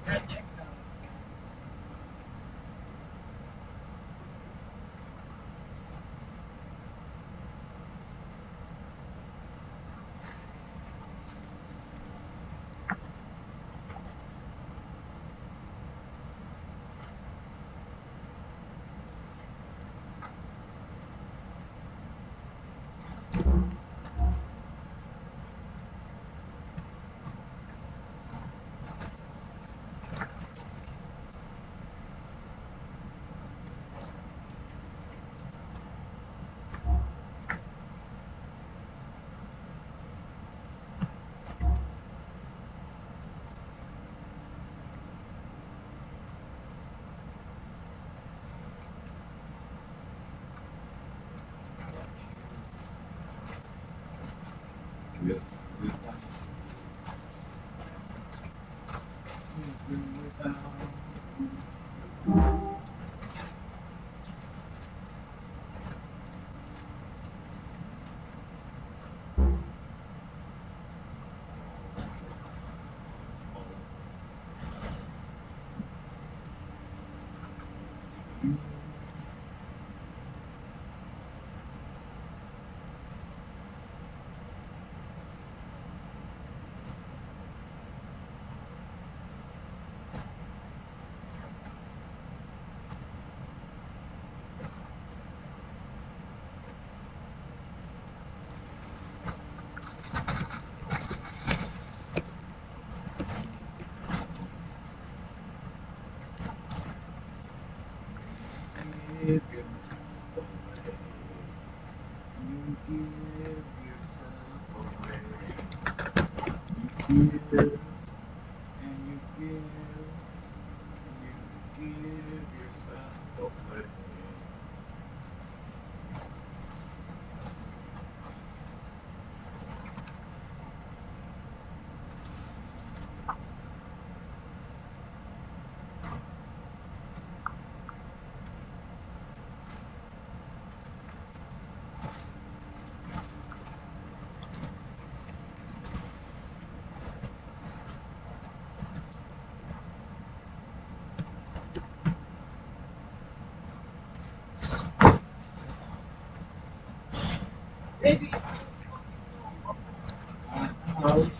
Without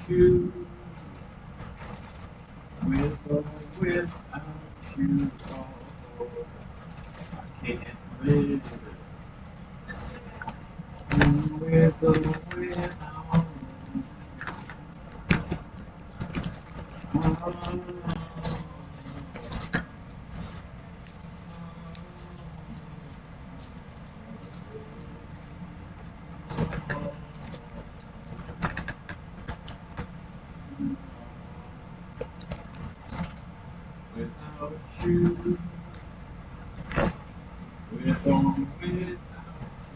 you, with or without you, oh, I can't live. With or without you, with or without you, can't live. With or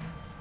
without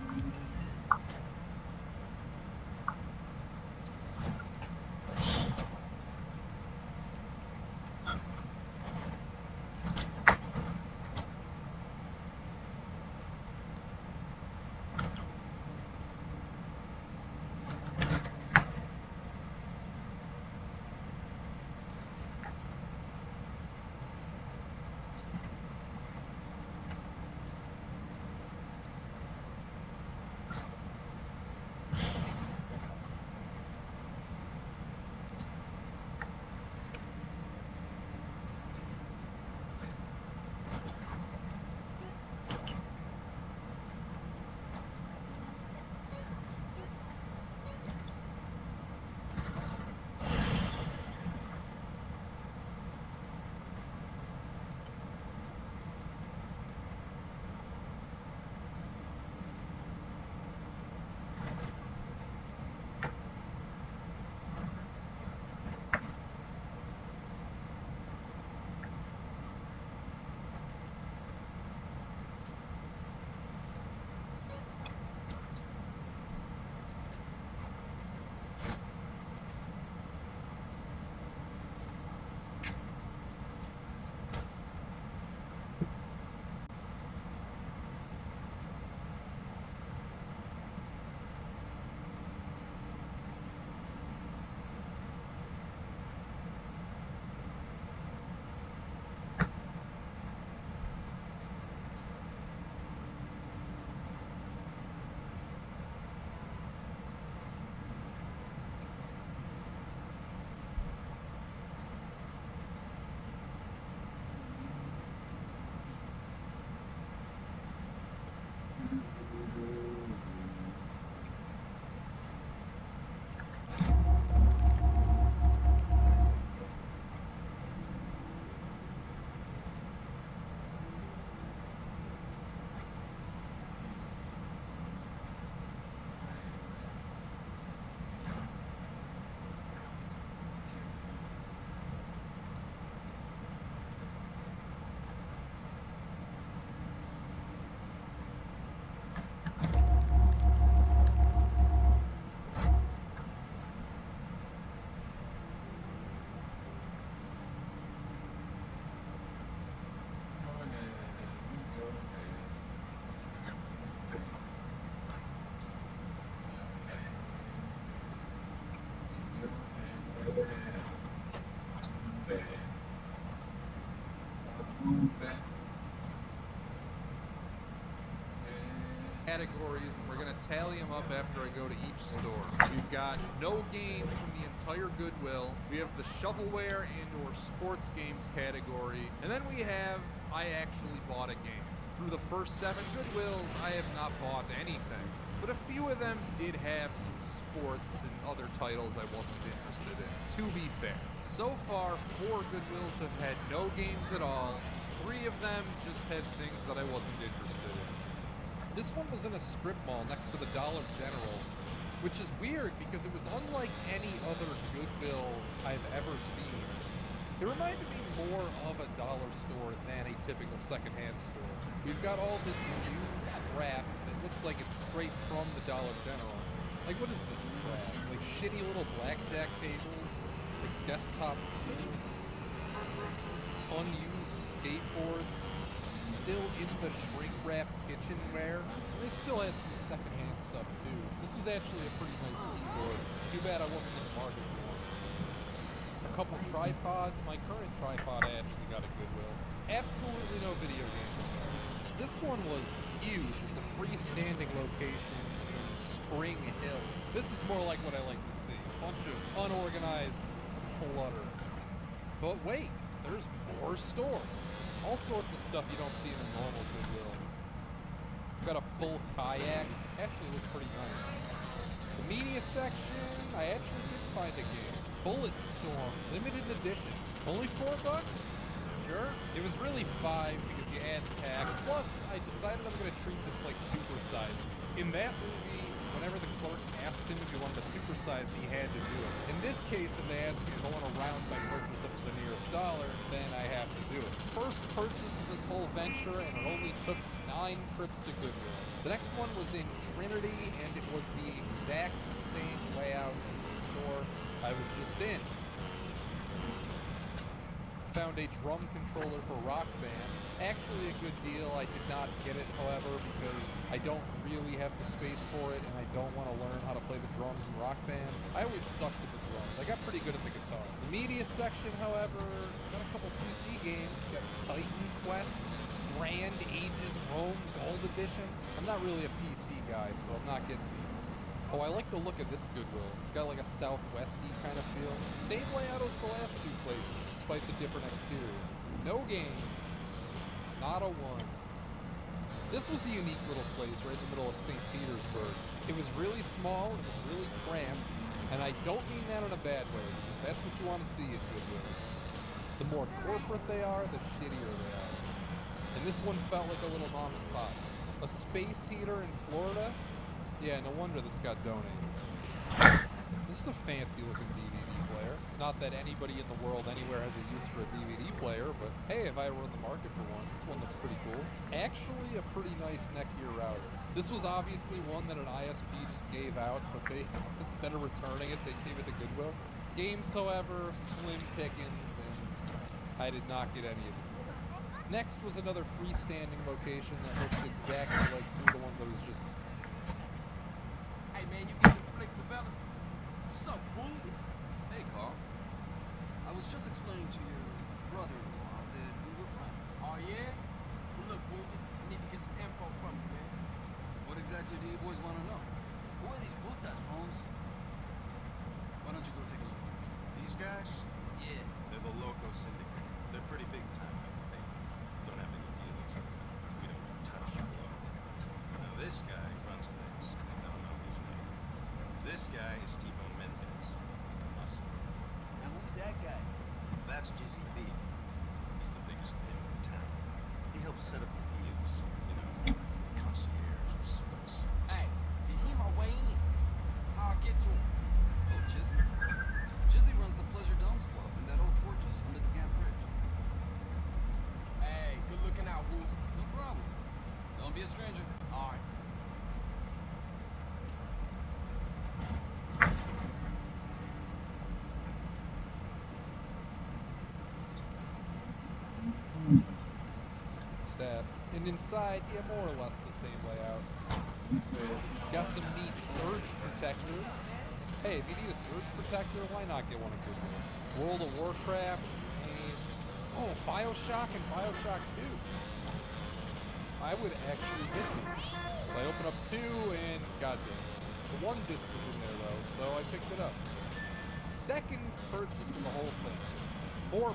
categories, and we're gonna tally them up after I go to each store. We've got no games from the entire Goodwill. We have the shovelware and or sports games category. And then we have I actually bought a game. Through the first 7 Goodwills, I have not bought anything. But a few of them did have some sports and other titles I wasn't interested in, to be fair. So far, 4 Goodwills have had no games at all. 3 of them just had things that I wasn't interested in. This one was in a strip mall next to the Dollar General, which is weird because it was unlike any other Goodwill I've ever seen. It reminded me more of a dollar store than a typical secondhand store. We've got all this new crap that looks like it's straight from the Dollar General. Like, what is this crap? Like shitty little blackjack tables, like desktop, unused skateboards, still in the shrink-wrap kitchenware. And they still had some secondhand stuff too. This was actually a pretty nice keyboard. Too bad I wasn't in the market for one. A couple tripods. My current tripod I actually got at Goodwill. Absolutely no video games though. This one was huge. It's a freestanding location in Spring Hill. This is more like what I like to see. A bunch of unorganized clutter. But wait, there's more store. All sorts of stuff you don't see in a normal Goodwill. Got a full kayak. Actually looked pretty nice. The media section, I actually did find a game. Bulletstorm, limited edition. Only $4? Sure. It was really 5 because you add tax. Plus, I decided I'm going to treat this like Super Size Me. In that movie, whenever the clerk asked him if he wanted to supersize, he had to do it. In this case, if they ask me if I want to round my purchase up to the nearest dollar, then I have to do it. First purchase of this whole venture, and it only took 9 trips to Goodwill. The next one was in Trinity, and it was the exact same layout as the store I was just in. Found a drum controller for Rock Band. Actually a good deal. I did not get it, however, because I don't really have the space for it, and I don't want to learn how to play the drums in Rock Band. I always sucked at the drums. I got pretty good at the guitar. The media section, however, got a couple PC games. Got Titan Quest, Grand Ages Rome Gold Edition. I'm not really a PC guy, so I'm not getting these. Oh, I like the look of this Goodwill. It's got like a southwesty kind of feel. Same layout as the last 2 places, despite the different exterior. No games. Not a one. This was a unique little place right in the middle of St. Petersburg. It was really small, it was really cramped, and I don't mean that in a bad way, because that's what you want to see in Goodwills. The more corporate they are, the shittier they are. And this one felt like a little mom and pop. A space heater in Florida? Yeah, no wonder this got donated. This is a fancy looking DVD player. Not that anybody in the world anywhere has a use for a DVD player, but hey, if I were in the market for one, this one looks pretty cool. Actually, a pretty nice Netgear router. This was obviously one that an ISP just gave out, but they, instead of returning it, they gave it to Goodwill. Games, however, slim pickings, and I did not get any of these. Next was another freestanding location that looked exactly like 2 of the ones I was just... Hey man, you get the flicks developed? What's up, Woozy? Hey, Carl. I was just explaining to your brother-in-law that we were friends. Oh yeah? Well look, Woozy, I need to get some info from you, man. What exactly do you boys want to know? Who are these putas, Holmes? Why don't you go take a look? These guys? Yeah. They're the local syndicate. They're pretty big time, I think. Don't have any dealings with them. We don't touch below. Now this guy runs things. I don't know his name. This guy is T-Bone Mendez. He's the muscle. Now who's that guy? That's Jizzy B. He's the biggest pimp in town. He helps set up the deals. You know, concierge of sorts. Hey, did he my way in? How'll I get to him? Oh, Jizzy. Jizzy runs the Pleasure Domes Club in that old fortress under the Gap Bridge. Hey, good looking out, Woozy. No problem. Don't be a stranger. Alright. And inside, yeah, more or less the same layout. Got some neat surge protectors. Hey, if you need a surge protector, why not get one at Goodwill? World of Warcraft, and oh, Bioshock and Bioshock 2. I would actually get these. So I open up 2 and goddamn. The 1 disc was in there though, so I picked it up. Second purchase in the whole thing. $4.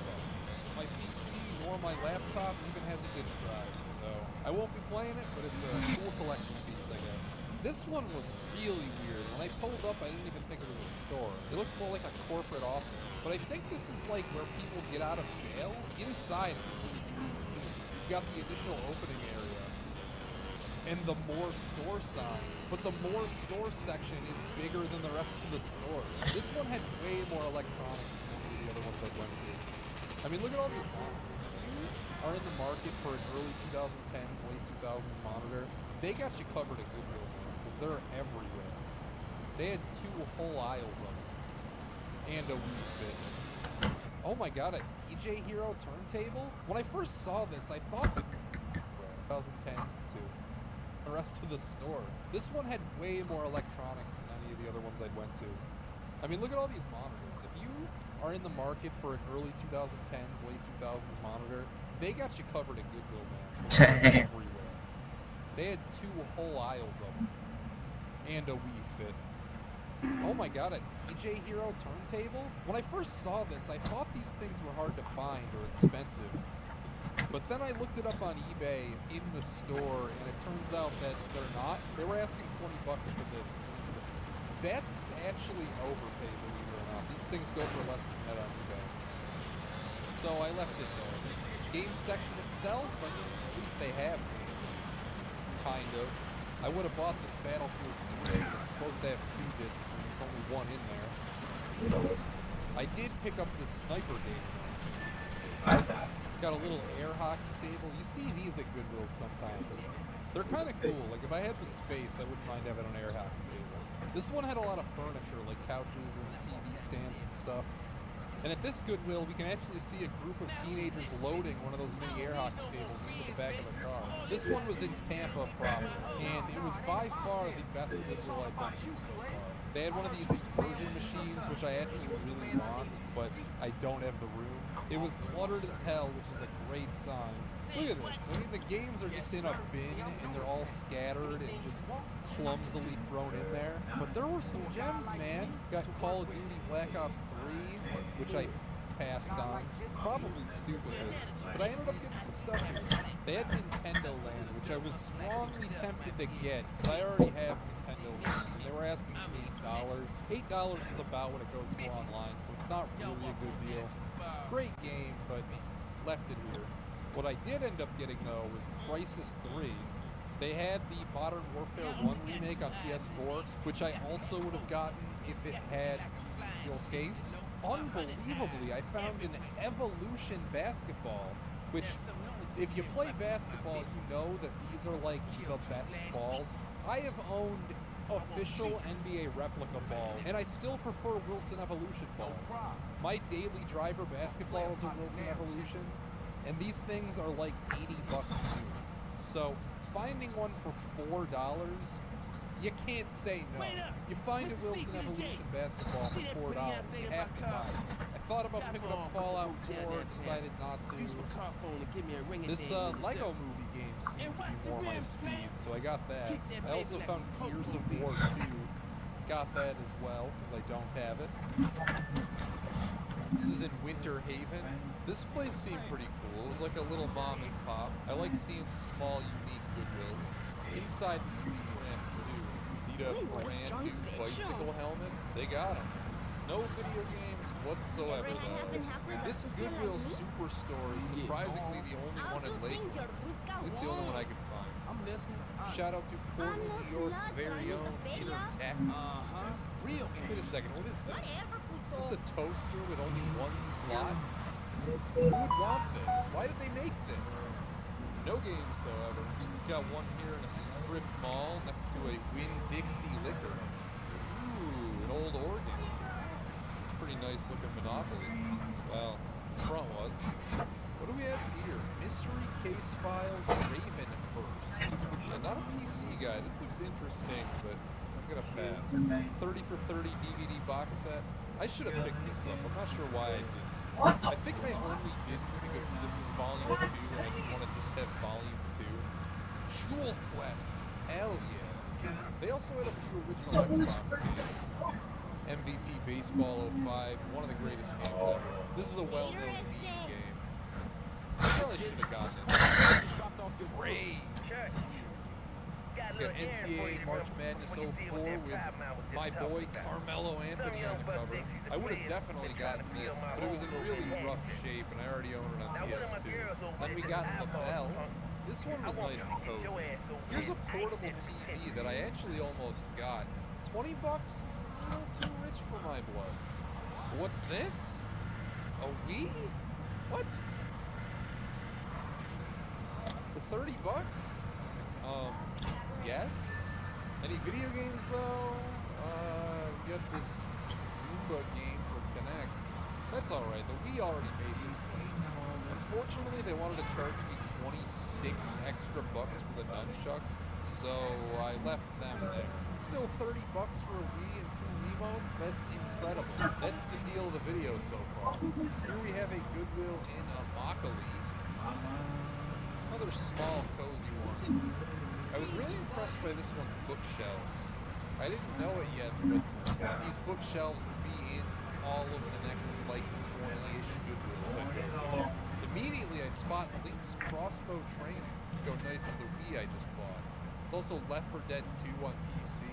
My PC nor my laptop even has a disk drive, so I won't be playing it, but it's a cool collection piece, I guess. This one was really weird. When I pulled up, I didn't even think it was a store. It looked more like a corporate office. But I think this is like where people get out of jail. Inside it's really unique too. You've got the initial opening area and the more store sign. But the more store section is bigger than the rest of the store. This one had way more electronics than any of the other ones I went to. I mean, look at all these monitors. If you are in the market for an early 2010s, late 2000s monitor, they got you covered at Goodwill, because they're everywhere. They had 2 whole aisles of them. And a Wii Fit. Oh my god, a DJ Hero turntable? When I first saw this, I thought that 2010s too. The rest of the store. This one had way more electronics than any of the other ones I'd went to. I mean, look at all these monitors. If you are in the market for an early 2010s, late 2000s monitor, they got you covered at Goodwill, man. Everywhere. They had 2 whole aisles of them. And a Wii Fit. Oh my god, a DJ Hero turntable? When I first saw this, I thought these things were hard to find or expensive. But then I looked it up on eBay in the store, and it turns out that they're not. They were asking $20 for this. That's actually overpaid, believe it or not. These things go for less than that on eBay. So I left it there. Game section itself, I mean, at least they have games. Kind of. I would have bought this Battlefield 3, but it's supposed to have 2 discs, and there's only 1 in there. I did pick up this sniper game. Got a little air hockey table. You see these at Goodwill sometimes. They're kind of cool. Like, if I had the space, I wouldn't mind having an air hockey table. This one had a lot of furniture, like couches and TV stands and stuff. And at this Goodwill, we can actually see a group of teenagers loading one of those mini air hockey tables into the back of a car. This one was in Tampa, probably, and it was by far the best Goodwill I've been to so far. They had one of these inversion machines, which I actually really want, but I don't have the room. It was cluttered as hell, which is a great sign. Look at this. I mean, the games are just in a bin, and they're all scattered and just clumsily thrown in there. But there were some gems, man. Got Call of Duty Black Ops 3, which I passed on. Probably stupid, but I ended up getting some stuff here. They had Nintendo Land, which I was strongly tempted to get, but I already have Nintendo Land, and they were asking me $8. $8 is about what it goes for online, so it's not really a good deal. Great game, but left it here. What I did end up getting, though, was Crysis 3. They had the Modern Warfare 1 remake on PS4, which I also would have gotten if it had your case. Unbelievably, I found an Evolution basketball, which, if you play basketball, you know that these are like the best balls. I have owned official NBA replica balls, and I still prefer Wilson Evolution balls. My daily driver basketballs are Wilson Evolution, and these things are like $80 new. So finding one for $4, you can't say no. You find a Wilson Evolution basketball for $4, you have to buy it. I thought about picking up Fallout 4, decided not to. This Lego movie game seemed to be more my speed, so I got that. I also found Gears of War 2. Got that as well, because I don't have it. This is in Winter Haven. This place seemed pretty cool. It was like a little mom and pop. I like seeing small, unique Goodwills. Inside was pretty grand too. Need a brand new bicycle helmet? They got them. No video games whatsoever though. This Goodwill Superstore is surprisingly the only one in Lakewood. It's the only one I could find. Shout out to Portland, New York's very own Inner Tech. Wait a second, what is this? Is this a toaster with only 1 slot? Who would want this? Why did they make this? No games, however. We've got one here in a strip mall next to a Winn-Dixie liquor. Ooh, an old organ. Pretty nice looking Monopoly. Well, the front was. What do we have here? Mystery Case Files Raven Burst. Yeah, not a PC guy. This looks interesting, but I'm gonna pass. 30 for 30 DVD box set. I should have picked this up. I'm not sure why I didn't. I think I only didn't because this is volume 2 and I didn't want to just have volume 2. Baseball 05, one of the greatest games ever. This is a well-known meme game. I probably should have gotten it. Great. Got NCAA March Madness 04 with my boy Carmelo Anthony on the cover. I would have definitely gotten this, but it was in really rough shape, and I already owned it on PS2. Then we got the Bell. This one was nice and cozy. Here's a portable TV that I actually almost got. $20 was a little too rich for my blood. What's this? A Wii? What? For $30? Yes. Any video games though? We got this Zumba game for Kinect. That's alright, the Wii already made this place. Unfortunately, they wanted to charge me 26 extra bucks for the nunchucks, so I left them there. Still $30 for a Wii and 2 Wiimotes? That's incredible. That's the deal of the video so far. Here we have a Goodwill in Immokalee. Another small, cozy one. I was really impressed by this one's bookshelves. I didn't know it yet, but these bookshelves will be in all of the next, like, 20-ish Goodwills I go to. Immediately, I spot Link's crossbow training. Go nice with the Wii I just bought. It's also Left 4 Dead 2 on PC.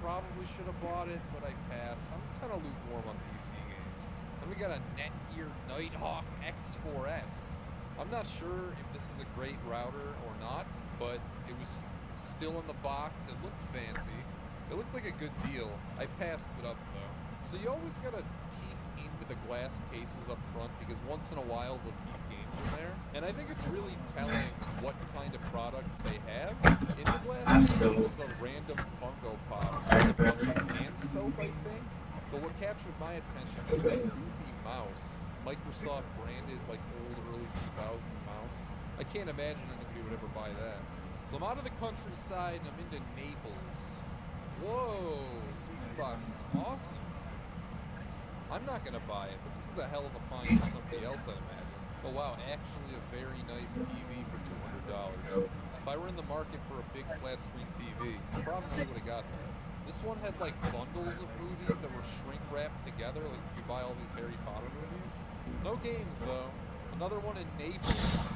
Probably should have bought it, but I passed. I'm kind of lukewarm on PC games. Then we got a Netgear Nighthawk X4S. I'm not sure if this is a great router or not, but it was still in the box. It looked fancy. It looked like a good deal. I passed it up though. So you always gotta peek into the glass cases up front because once in a while they'll keep games in there. And I think it's really telling what kind of products they have. In the glass case, there's a random Funko Pop. There's a bunch of hand soap, I think. But what captured my attention was this goofy mouse. Microsoft branded, like old early 2000s mouse. I can't imagine anybody would ever buy that. So I'm out of the countryside and I'm into Naples. Whoa, this boombox is awesome. I'm not gonna buy it, but this is a hell of a find for somebody else, I imagine. Oh wow, actually a very nice TV for $200. If I were in the market for a big flat screen TV, I probably would have got that. This one had like bundles of movies that were shrink wrapped together, like you buy all these Harry Potter movies. No games though. Another one in Naples.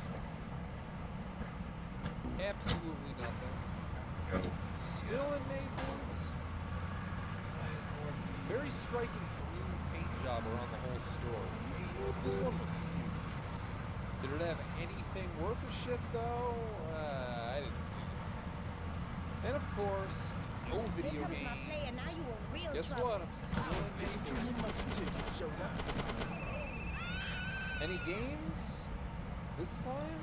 Absolutely nothing. Still in Naples. Very striking green paint job around the whole store. This one was huge. Did it have anything worth a shit though? I didn't see it. And of course, no video games. Guess what? I'm still in Naples. Any games? This time?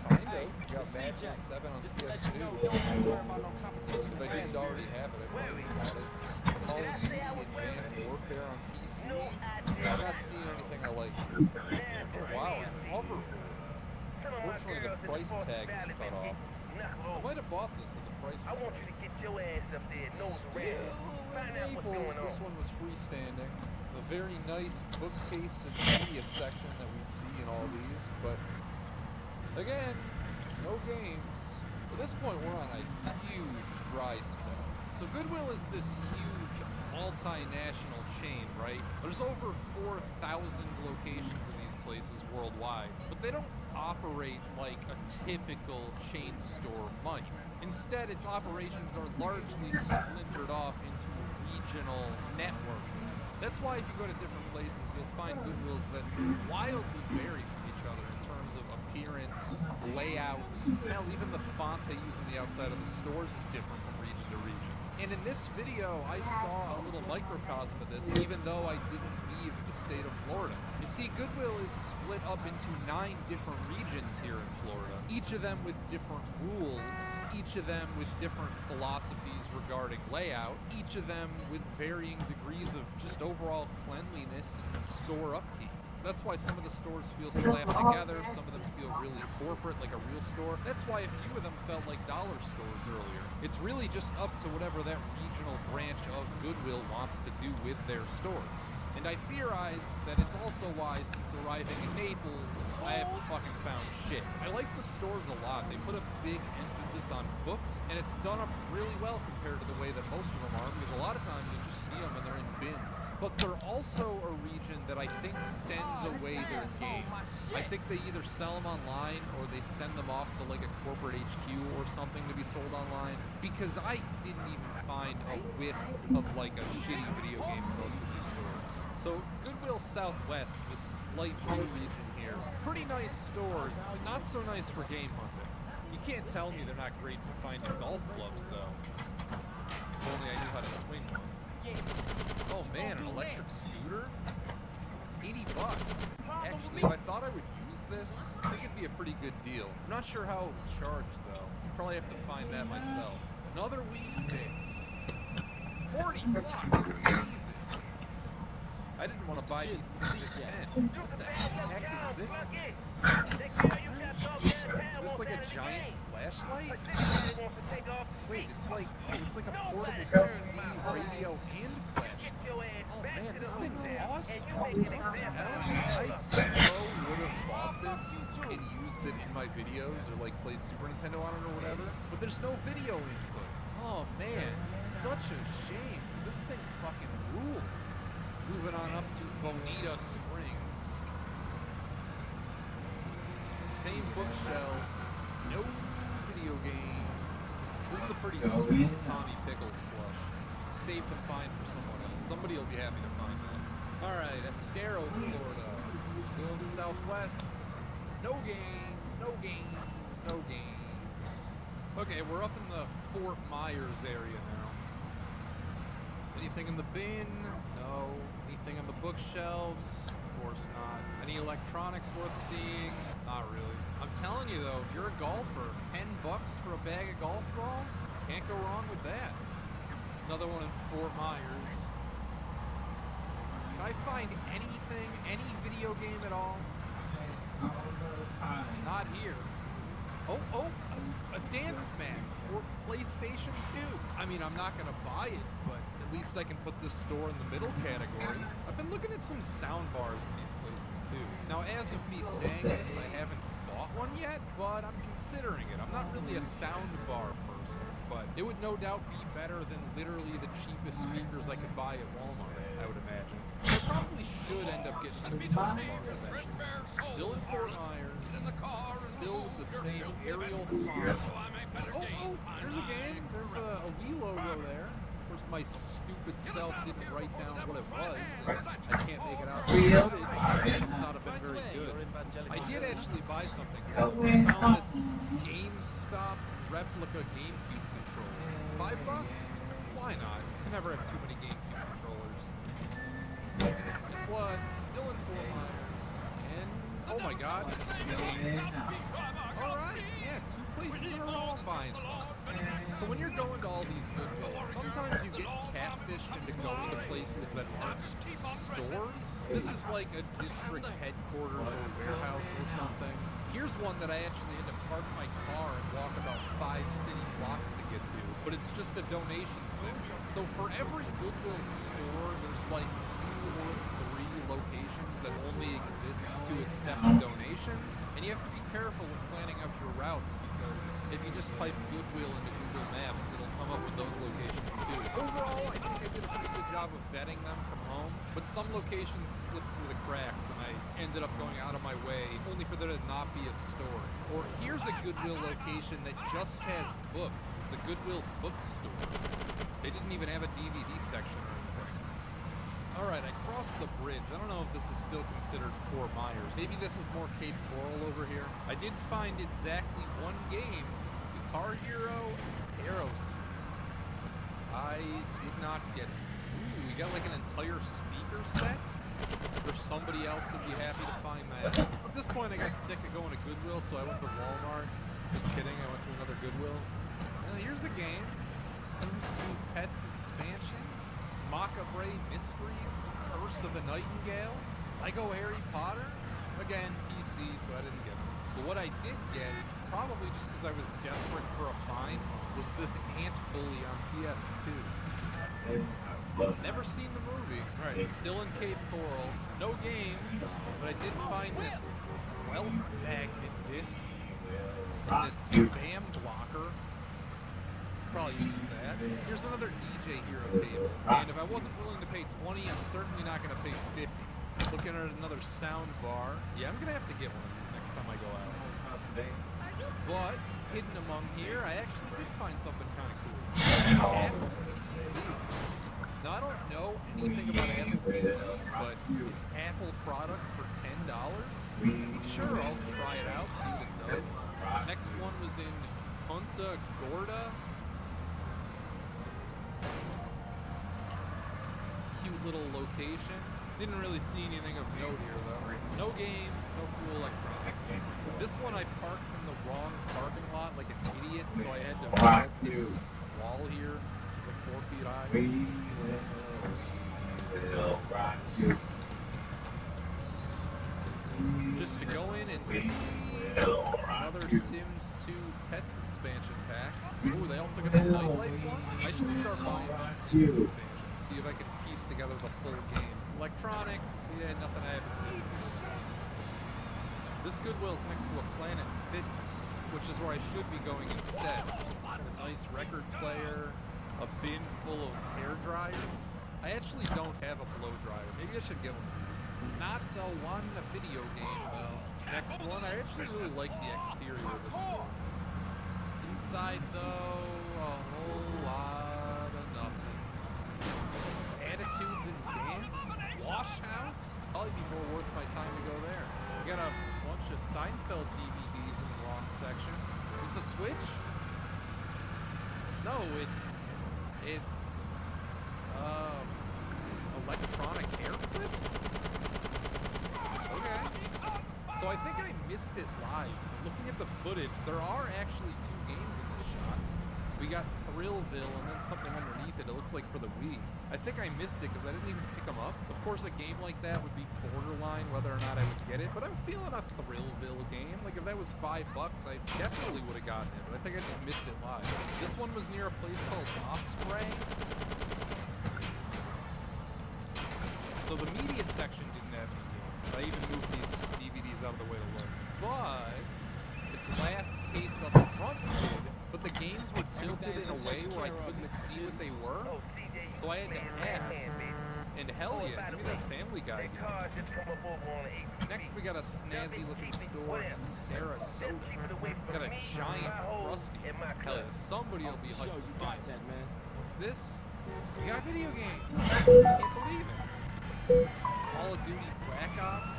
Kind of. You got Madden 07 on PS2. If I didn't already have it, I probably got it. Call of Duty Advanced Warfare on PC. I'm not seeing anything I like. Oh wow, Hoverboard. Unfortunately, the price tag was cut off. I might have bought this and the price was Still in Naples. This one was freestanding. A very nice bookcase and media section that we see in all these, but again, no games. At this point, we're on a huge dry spell. So Goodwill is this huge multinational chain, right? There's over 4,000 locations in these places worldwide, but they don't operate like a typical chain store might. Instead, its operations are largely splintered off into regional networks. That's why if you go to different places, you'll find Goodwills that wildly vary from each other in terms of appearance, layout. Hell, even the font they use on the outside of the stores is different from region to region. And in this video, I saw a little microcosm of this, even though I didn't leave the state of Florida. You see, Goodwill is split up into 9 different regions here in Florida, each of them with different rules, each of them with different philosophies regarding layout, each of them with varying degrees of just overall cleanliness and store upkeep. That's why some of the stores feel slapped together, some of them feel really corporate, like a real store. That's why a few of them felt like dollar stores earlier. It's really just up to whatever that regional branch of Goodwill wants to do with their stores. And I theorize that it's also why, since arriving in Naples, I haven't fucking found shit. I like the stores a lot. They put a big emphasis on books, and it's done up really well compared to the way that most of them are, because a lot of times you just see them and they're in bins. But they're also a region that I think sends away their games. I think they either sell them online or they send them off to like a corporate HQ or something to be sold online, because I didn't even find a whiff of like a shitty video game in most of these stores. So Goodwill Southwest, this light blue region here, pretty nice stores, not so nice for game hunting. You can't tell me they're not great for finding golf clubs though. If only I knew how to swing one. Oh man, an electric scooter? 80 bucks. Actually, if I thought I would use this, I think it'd be a pretty good deal. I'm not sure how it would charge though. Probably have to find that myself. Another Wii Fix. 40 bucks! Jesus! I didn't want to buy these things at 10. What the heck is this thing? Is this like a giant flashlight? Wait, it's like a portable TV, radio, and flashlight. Oh man, this thing's awesome. What the hell? I so would have bought this and used it in my videos or like played Super Nintendo on it or whatever, but there's no video input. Oh man, such a shame, 'cause this thing fucking rules. Moving on up to Bonita Springs. Same bookshelves, no video games. This is a pretty sweet Tommy Pickles plush. Save the find for someone else. Somebody will be happy to find that. Alright, Estero, Florida. Still in the Southwest. No games, no games, no games. Okay, we're up in the Fort Myers area now. Anything in the bin? No. Anything on the bookshelves? Of course not. Any electronics worth seeing? Not really. I'm telling you though, if you're a golfer, 10 bucks for a bag of golf balls? Can't go wrong with that. Another one in Fort Myers. Can I find anything, any video game at all? Not here. Oh, a dance mag for PlayStation 2. I mean, I'm not gonna buy it, but at least I can put this store in the middle category. I've been looking at some sound bars in these places too. Now, as of me saying this, I haven't bought one yet, but I'm considering it. I'm not really a sound bar person, but it would no doubt be better than literally the cheapest speakers I could buy at Walmart, I would imagine. I probably should end up getting into sound bars eventually. Still in Fort Myers. Still with the same aerial font. Oh, there's a game. There's a Wii logo there. Of course, my stupid self didn't write down what it was, and I can't make it out from the footage. It's not been very good. I did actually buy something. I found this GameStop replica GameCube controller. $5? Why not? You can never have too many GameCube controllers. Guess what? Still in Fort Myers. And, oh my god. Alright, yeah, 2 places in a row I'm buying something. So when you're going to all these Goodwills, sometimes you get catfished into going to places that aren't stores. This is like a district headquarters or warehouse or something. Here's one that I actually had to park my car and walk about 5 city blocks to get to, but it's just a donation center. So for every Goodwill store, there's like 2 or 3 locations that only exist to accept donations, and you have to be careful when planning out your routes, because if you just type Goodwill into Google Maps, it'll come up with those locations too. Overall, I think I did a pretty good job of vetting them from home, but some locations slipped through the cracks, and I ended up going out of my way only for there to not be a store. Or here's a Goodwill location that just has books. It's a Goodwill bookstore. They didn't even have a DVD section or anything. Alright, I crossed the bridge. I don't know if this is still considered Fort Myers. Maybe this is more Cape Coral over here. I did find exactly one game, Guitar Hero and Aerosmith. I did not get it. Ooh, we got like an entire speaker set? There's somebody else who'd be happy to find that. At this point, I got sick of going to Goodwill, so I went to Walmart. Just kidding, I went to another Goodwill. And here's a game. Sims 2 Pets Expansion. Macabre Mysteries, Curse of the Nightingale, Lego Harry Potter. Again, PC, so I didn't get it. But what I did get, probably just because I was desperate for a find, was this Ant Bully on PS2. Never seen the movie. Alright, still in Cape Coral. No games, but I did find this wealth magnet disc and this spam blocker. Probably use that. Here's another DJ Hero table. And if I wasn't willing to pay 20, I'm certainly not going to pay 50. Looking at another sound bar. Yeah, I'm going to have to get one of these next time I go out. But hidden among here, I actually did find something kind of cool. Apple TV. Now, I don't know anything about Apple TV, but an Apple product for $10? Sure, I'll try it out, see what it does. Next one was in Punta Gorda. Cute little location. Didn't really see anything of note here, though. No games, no cool electronics. This one I parked in the wrong parking lot like an idiot, so I had to mount this wall here. It's like 4 feet high. Just to go in and see another Sims 2 Pets expansion pack. Ooh, they also got the Nightlife one? I should start buying the Sims expansion, see if I can piece together the full game. Electronics, yeah, nothing I haven't seen. This Goodwill's next to a Planet Fitness, which is where I should be going instead. A nice record player, a bin full of hair dryers. I actually don't have a blow dryer. Maybe I should get one of these. Not one video game, though. Next one, I actually really like the exterior of this one. Inside, though, a whole lot of nothing. It's Attitudes and Dance, Wash House. Probably be more worth my time to go there. We got a bunch of Seinfeld DVDs in the wrong section. Is this a Switch? No, it's electronic hair clips? Okay. So I think I missed it live. Looking at the footage, there are actually 2 games in this shot. We got Thrillville and then something underneath it. It looks like for the Wii. I think I missed it because I didn't even pick them up. Of course, a game like that would be borderline whether or not I would get it, but I'm feeling a Thrillville game. Like, if that was $5, I definitely would have gotten it, but I think I just missed it live. This one was near a place called Osprey. So the media section didn't have any games. I even moved these DVDs out of the way to look. But the glass case up front did, but the games were tilted in a way where I couldn't see what they were. So I had to ask. And hell yeah, give me that Family Guy game. Next we got a snazzy looking store in Sarasota. Got a giant crusty. Hell yeah, somebody will be hyped to find this. What's this? We got video games. I can't believe it. Call of Duty Black Ops,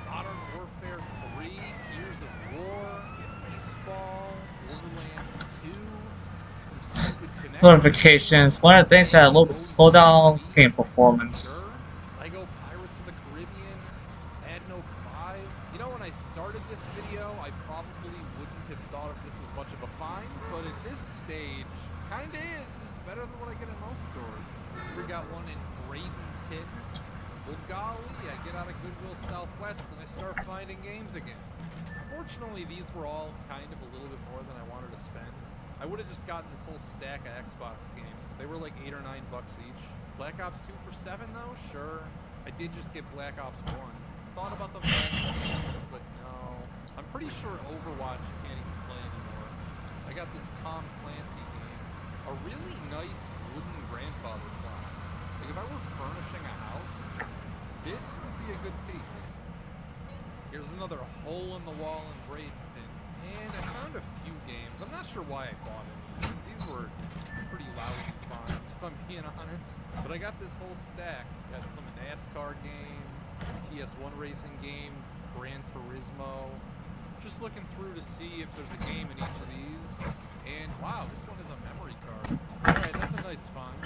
Modern Warfare 3, Gears of War, Baseball, Borderlands 2, some stupid Connect notifications. One of the things that a little bit slow down game performance. Lego Pirates of the Caribbean, Adno 5. You know, when I started this video, I probably wouldn't have thought of this as much of a find, but at this stage, kinda is. It's better than what I get in most stores. We got one in Bradenton. Well, golly, I get out of Goodwill Southwest and I start finding games again. Fortunately, these were all kind of a little bit more than I wanted to spend. I would have just gotten this whole stack of Xbox games, but they were like $8 or $9 each. Black Ops 2 for $7 though? Sure. I did just get Black Ops 1. Thought about the Black Ops, but no. I'm pretty sure Overwatch you can't even play anymore. I got this Tom Clancy game. A really nice wooden grandfather clock. Like if I were furnishing a house, this would be a good piece. Here's another hole in the wall in Bradenton. And I found a few games. I'm not sure why I bought any of these. These were pretty lousy finds, if I'm being honest. But I got this whole stack. Got some NASCAR game, PS1 racing game, Gran Turismo. Just looking through to see if there's a game in each of these. And wow, this one is a memory card. Alright, that's a nice find.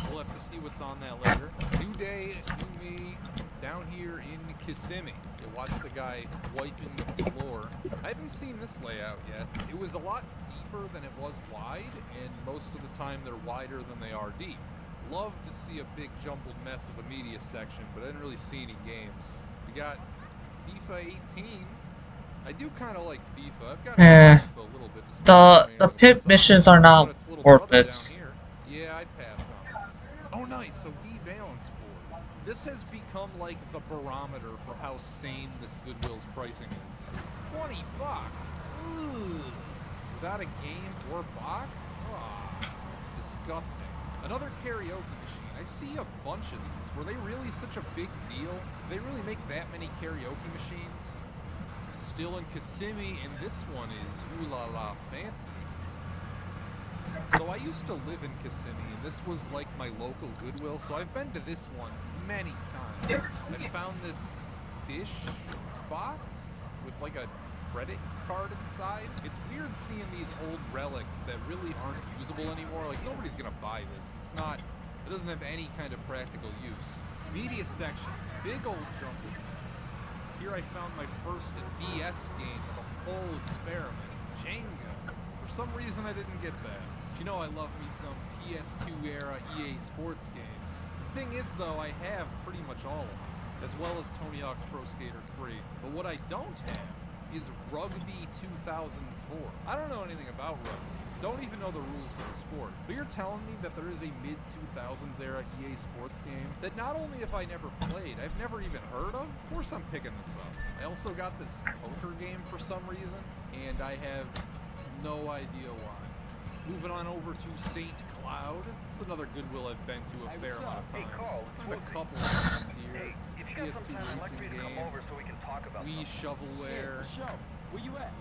We'll have to see what's on that later. New day, new me, down here in Kissimmee. You watch the guy wiping the floor. I haven't seen this layout yet. It was a lot deeper than it was wide, and most of the time they're wider than they are deep. Love to see a big jumbled mess of a media section, but I didn't really see any games. We got FIFA 18. I do kind of like FIFA. I've got FIFA a little bit. The pit missions are not worth it. Yeah, I'd pass on this. Oh, nice. So we This has become like the barometer for how sane this Goodwill's pricing is. 20 bucks? Ooh. Without a game or box? Ah, it's disgusting. Another karaoke machine. I see a bunch of these. Were they really such a big deal? Do they really make that many karaoke machines? Still in Kissimmee, and this one is ooh la la fancy. So I used to live in Kissimmee, and this was like my local Goodwill, so I've been to this one many times. I found this dish box with like a credit card inside. It's weird seeing these old relics that really aren't usable anymore. Like, nobody's gonna buy this. It doesn't have any kind of practical use. Media section, big old jump in this. Here I found my first DS game of the whole experiment, Jenga. For some reason I didn't get that. You know I love me some PS2 era EA Sports games. The thing is though, I have pretty much all of them, as well as Tony Hawk's Pro Skater 3. But what I don't have is Rugby 2004. I don't know anything about rugby. Don't even know the rules for the sport. But you're telling me that there is a mid-2000s era EA Sports game that not only have I never played, I've never even heard of? Of course I'm picking this up. I also got this poker game for some reason, and I have no idea why. Moving on over to St. Cloud. It's another Goodwill I've been to a fair amount of times. I have a couple of things here. PS2 racing game, Wii shovelware, Where you at?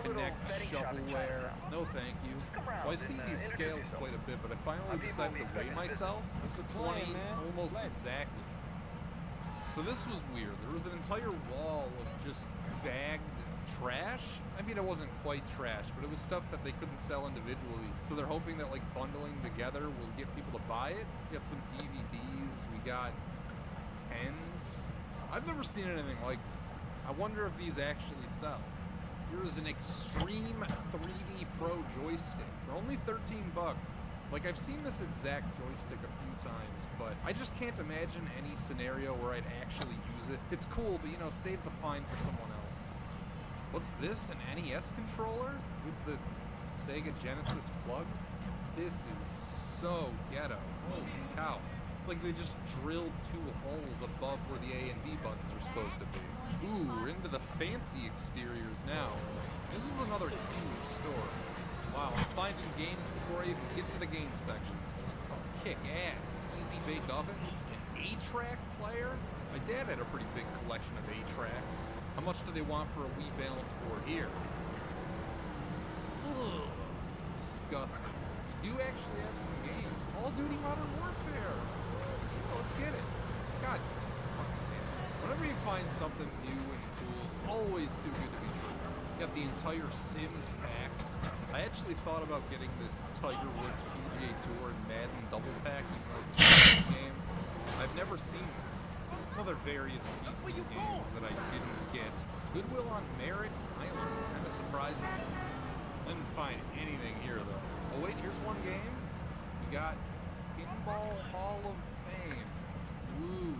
Connect shovelware. No thank you. So I see these scales quite a bit, but I finally decided to weigh myself. It's a 20 plan, man. almost Let's. exactly. So this was weird. There was an entire wall of just bagged trash. I mean, it wasn't quite trash, but it was stuff that they couldn't sell individually. So they're hoping that like bundling together will get people to buy it. We got some DVDs. We got pens. I've never seen anything like this. I wonder if these actually sell. Here's an Extreme 3D Pro joystick for only 13 bucks. Like, I've seen this exact joystick a few times, but I just can't imagine any scenario where I'd actually use it. It's cool, but you know, save the fine for someone else. What's this? An NES controller with the Sega Genesis plug? This is so ghetto. Holy cow. It's like they just drilled 2 holes above where the A and B buttons are supposed to be. Ooh, we're into the fancy exteriors now. This is another huge store. Wow, I'm finding games before I even get to the game section. Kick ass. Easy baked oven. An 8-track player? My dad had a pretty big collection of 8-tracks. How much do they want for a Wii balance board here? Ugh, disgusting. We do actually have some games. Call of Duty Modern Warfare. Let's get it. God. Whenever you find something new and cool, it's always too good to be true. Got the entire Sims pack. I actually thought about getting this Tiger Woods PGA Tour and Madden double pack, even though it's a game. I've never seen this. Other various PC games that I didn't get. Goodwill on Merritt Island. Kind of surprising me. Didn't find anything here though. Oh wait, here's one game. We got Pinball Hall of Fame. Woo.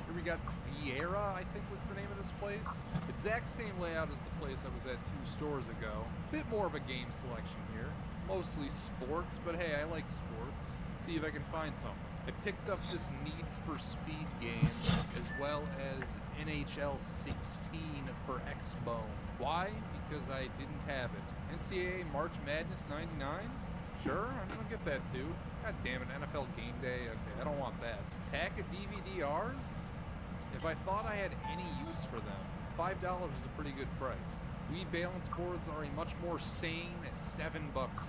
Here we got Ferrero, I think was the name of this place. Exact same layout as the place I was at 2 stores ago. Bit more of a game selection here. Mostly sports, but hey, I like sports. Let's see if I can find something. I picked up this Need for Speed game, as well as NHL 16 for Xbone. Why? Because I didn't have it. NCAA March Madness 99? Sure, I'm gonna get that too. God damn it, NFL Game Day. Okay, I don't want that. Pack of DVD-Rs? If I thought I had any use for them, $5 is a pretty good price. Wii balance boards are a much more sane $7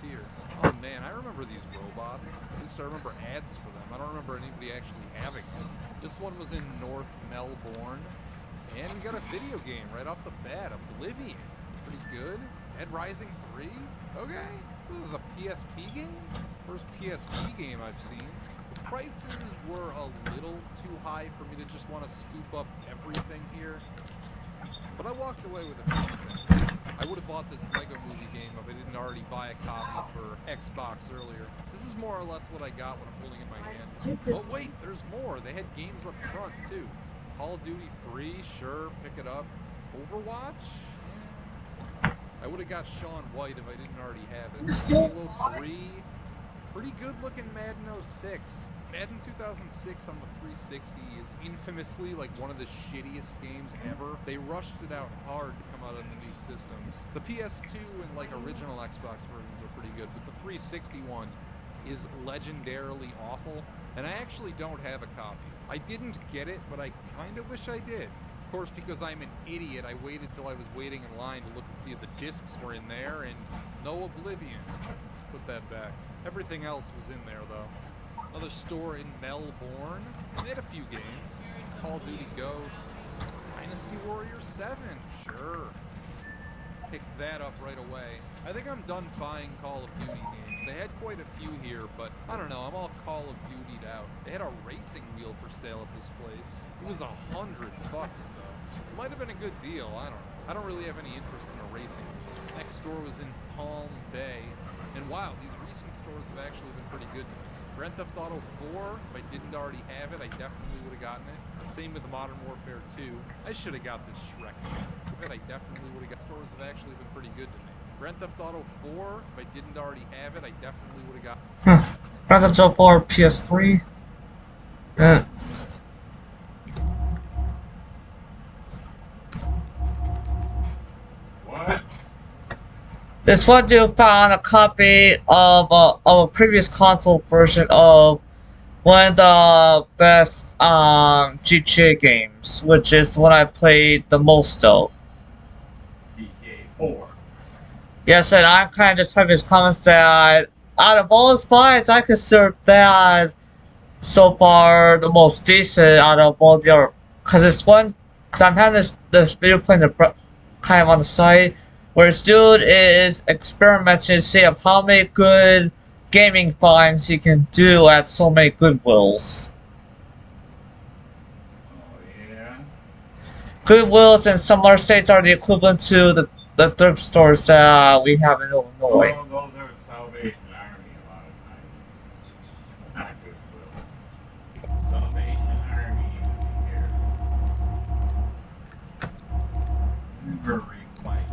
here. Oh man, I remember these robots. At least I remember ads for them. I don't remember anybody actually having them. This one was in North Melbourne. And we got a video game right off the bat, Oblivion. Pretty good. Dead Rising 3? Okay. This is a PSP game? First PSP game I've seen. The prices were a little too high for me to just want to scoop up everything here. But I walked away with a few things. I would have bought this Lego Movie game if I didn't already buy a copy for Xbox earlier. This is more or less what I got when I'm holding it in my hand. But wait, there's more. They had games up front too. Call of Duty 3, sure, pick it up. Overwatch? I would have got Shaun White if I didn't already have it. Halo 3, pretty good looking Madden 06. Madden 2006 on the 360 is infamously like one of the shittiest games ever. They rushed it out hard to come out on the new systems. The PS2 and like original Xbox versions are pretty good, but the 360 one is legendarily awful, and I actually don't have a copy. I didn't get it, but I kind of wish I did. Of course, because I'm an idiot, I waited till I was waiting in line to look and see if the discs were in there, and no oblivion. Just put that back. Everything else was in there, though. Another store in Melbourne. They had a few games. Call of Duty Ghosts. Dynasty Warriors 7. Sure. Picked that up right away. I think I'm done buying Call of Duty games. They had quite a few here, but I don't know, I'm all Call of Dutied out. They had a racing wheel for sale at this place. It was $100 though. It might have been a good deal, I don't know. I don't really have any interest in a racing wheel. Next store was in Palm Bay. And wow, these recent stores have actually been pretty good to me. Grand Theft Auto 4, if I didn't already have it, I definitely would have gotten it. Same with Modern Warfare 2. I should have got this Shrek game. I definitely would have got. Stores have actually been pretty good to me. Grand Theft Auto 4, if I didn't already have it, I definitely would have got. Grand Theft Auto 4 PS3. What? This one dude found a copy of a previous console version of one of the best GTA games, which is what I played the most of. GTA 4. Yes, and I'm kind of just having his comments that out of all his fights, I consider that so far the most decent out of all the other. Because it's one, because I'm having this video playing the kind of on the site where this dude is experimenting to see of how many good gaming finds he can do at so many Goodwills. Oh, yeah. Goodwills in some other states are the equivalent to the thrift stores that we have in Illinois. Oh, those are Salvation Army a lot of times. Not Goodwill. Salvation Army is here. Very white.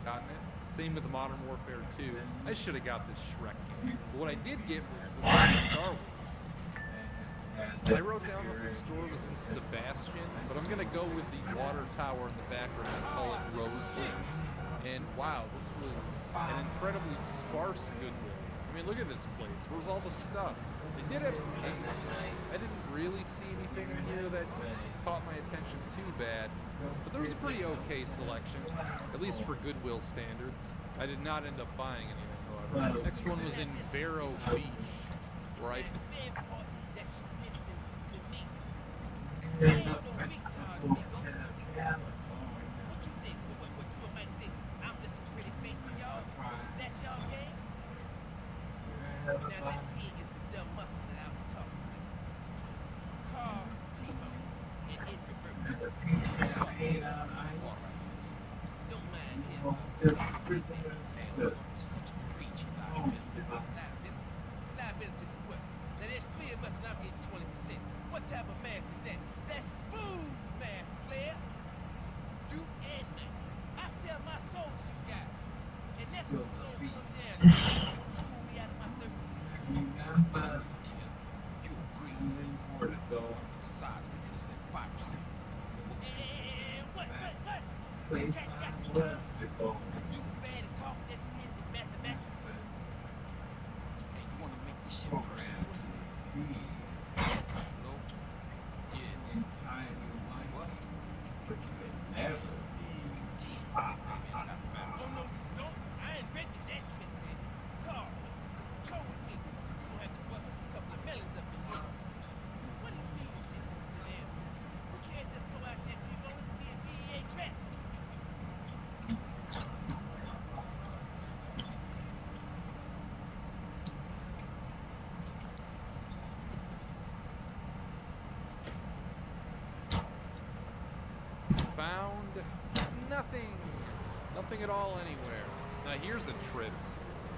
Gotten it. Same with the Modern Warfare 2. I should have got this Shrek game. But what I did get was the Star Wars. I wrote down that the store was in Sebastian, but I'm gonna go with the water tower in the background and call it Roseland. And wow, this was an incredibly sparse Goodwill. I mean, look at this place. Where's all the stuff? They did have some games, though. I didn't really see anything in here that caught my attention too bad, but there was a pretty okay selection, at least for Goodwill standards. I did not end up buying anything, however. Next one was in Ferrero Beach, where I... program to succeed Nope. Yeah. in time you want, What? but you can never be. Damn. Hey, man, I got the battle. Oh, no, you don't. I invented that shit, man. Carl, come with me. You gonna have to bust us a couple of melons up in here. What do you mean shit, Mr. Lamb? We can't just go out there till you know it to be a DEA trap. Found nothing. Nothing at all anywhere. Now here's a trip.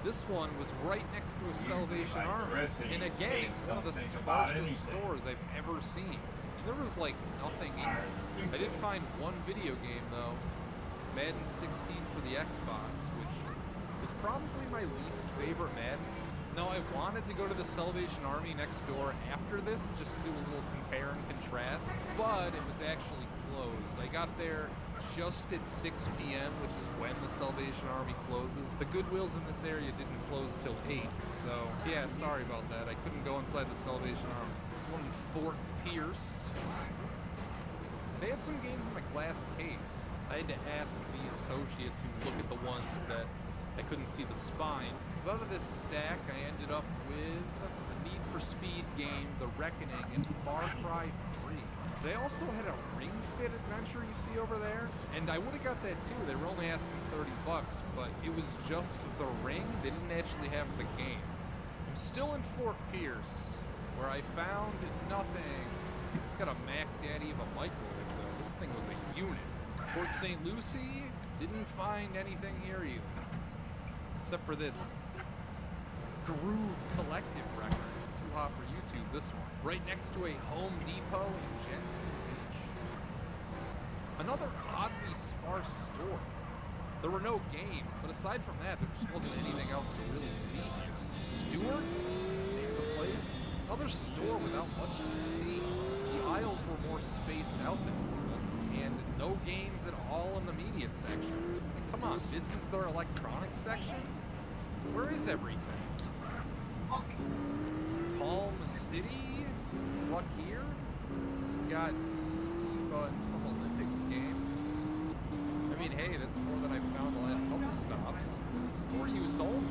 This one was right next to a Salvation like the Army. rest of And these again, states it's one of the don't think about sparsest anything. stores I've ever seen. There was like nothing in Are here. I did stupid. find one video game though. Madden 16 for the Xbox, which is probably my least favorite Madden. No, I wanted to go to the Salvation Army next door after this just to do a little compare and contrast, but it was actually closed. I got there just at 6 p.m., which is when the Salvation Army closes. The Goodwills in this area didn't close till 8, so yeah, sorry about that. I couldn't go inside the Salvation Army. There's one in Fort Pierce. They had some games in the glass case. I had to ask the associate to look at the ones that I couldn't see the spine. Out of this stack, I ended up with the Need for Speed game, The Reckoning, and Far Cry 3. They also had a Ring Fit adventure you see over there, and I would have got that too. They were only asking $30, but it was just the ring. They didn't actually have the game. I'm still in Fort Pierce, where I found nothing. Got a Mac Daddy of a microwave though. This thing was a unit. Port St. Lucie, didn't find anything here either. Except for this Groove Collective record. Too hot for YouTube, this one. Right next to a Home Depot in Jensen Beach. Another oddly sparse store. There were no games, but aside from that, there just wasn't anything else to really see here. Stewart? Name of the place? Another store without much to see. The aisles were more spaced out than usual, and no games at all in the media section. Like, come on, this is their electronics section? Where is everything? Palm City? What here? We got FIFA and some Olympics game. I mean, hey, that's more than I've found the last couple stops. Store use only.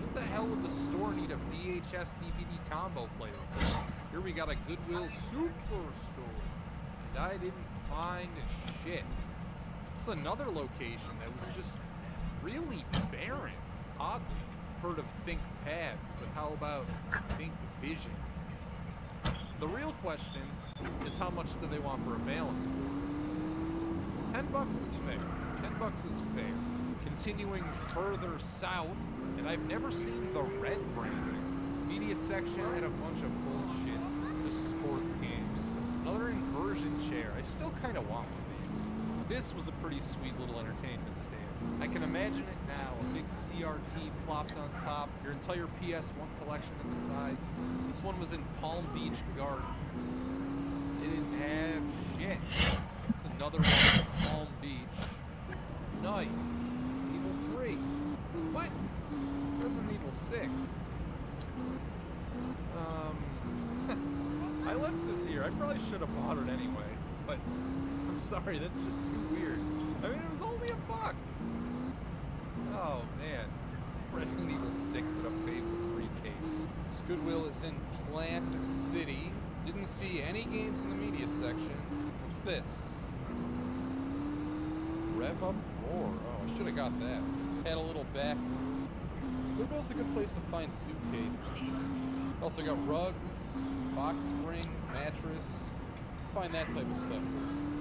What the hell would the store need a VHS DVD combo player for? Here we got a Goodwill Superstore. And I didn't find shit. This is another location that was just really barren, oddly. I've heard of Think Pads, but how about Think Vision? The real question is how much do they want for a balance board? $10 is fair. $10 is fair. Continuing further south, and I've never seen the red branding. Media section had a bunch of bullshit, just sports games. Another inversion chair. I still kind of want one of these. This was a pretty sweet little entertainment stand. I can imagine it now, a big CRT plopped on top, your entire PS1 collection on the sides. This one was in Palm Beach Gardens. It didn't have shit. Another one in Palm Beach. Nice. Evil 3. What? Resident Evil 6. I left this here. I probably should have bought it anyway, but I'm sorry, that's just too weird. I mean, it was only $1. Oh, man. Resident Evil 6 in a Fable 3 case. This Goodwill is in Plant City. Didn't see any games in the media section. What's this? Rev Up Roar. Oh, I should have got that. Had a little back room. Goodwill's a good place to find suitcases. Also got rugs, box springs, mattress. Find that type of stuff.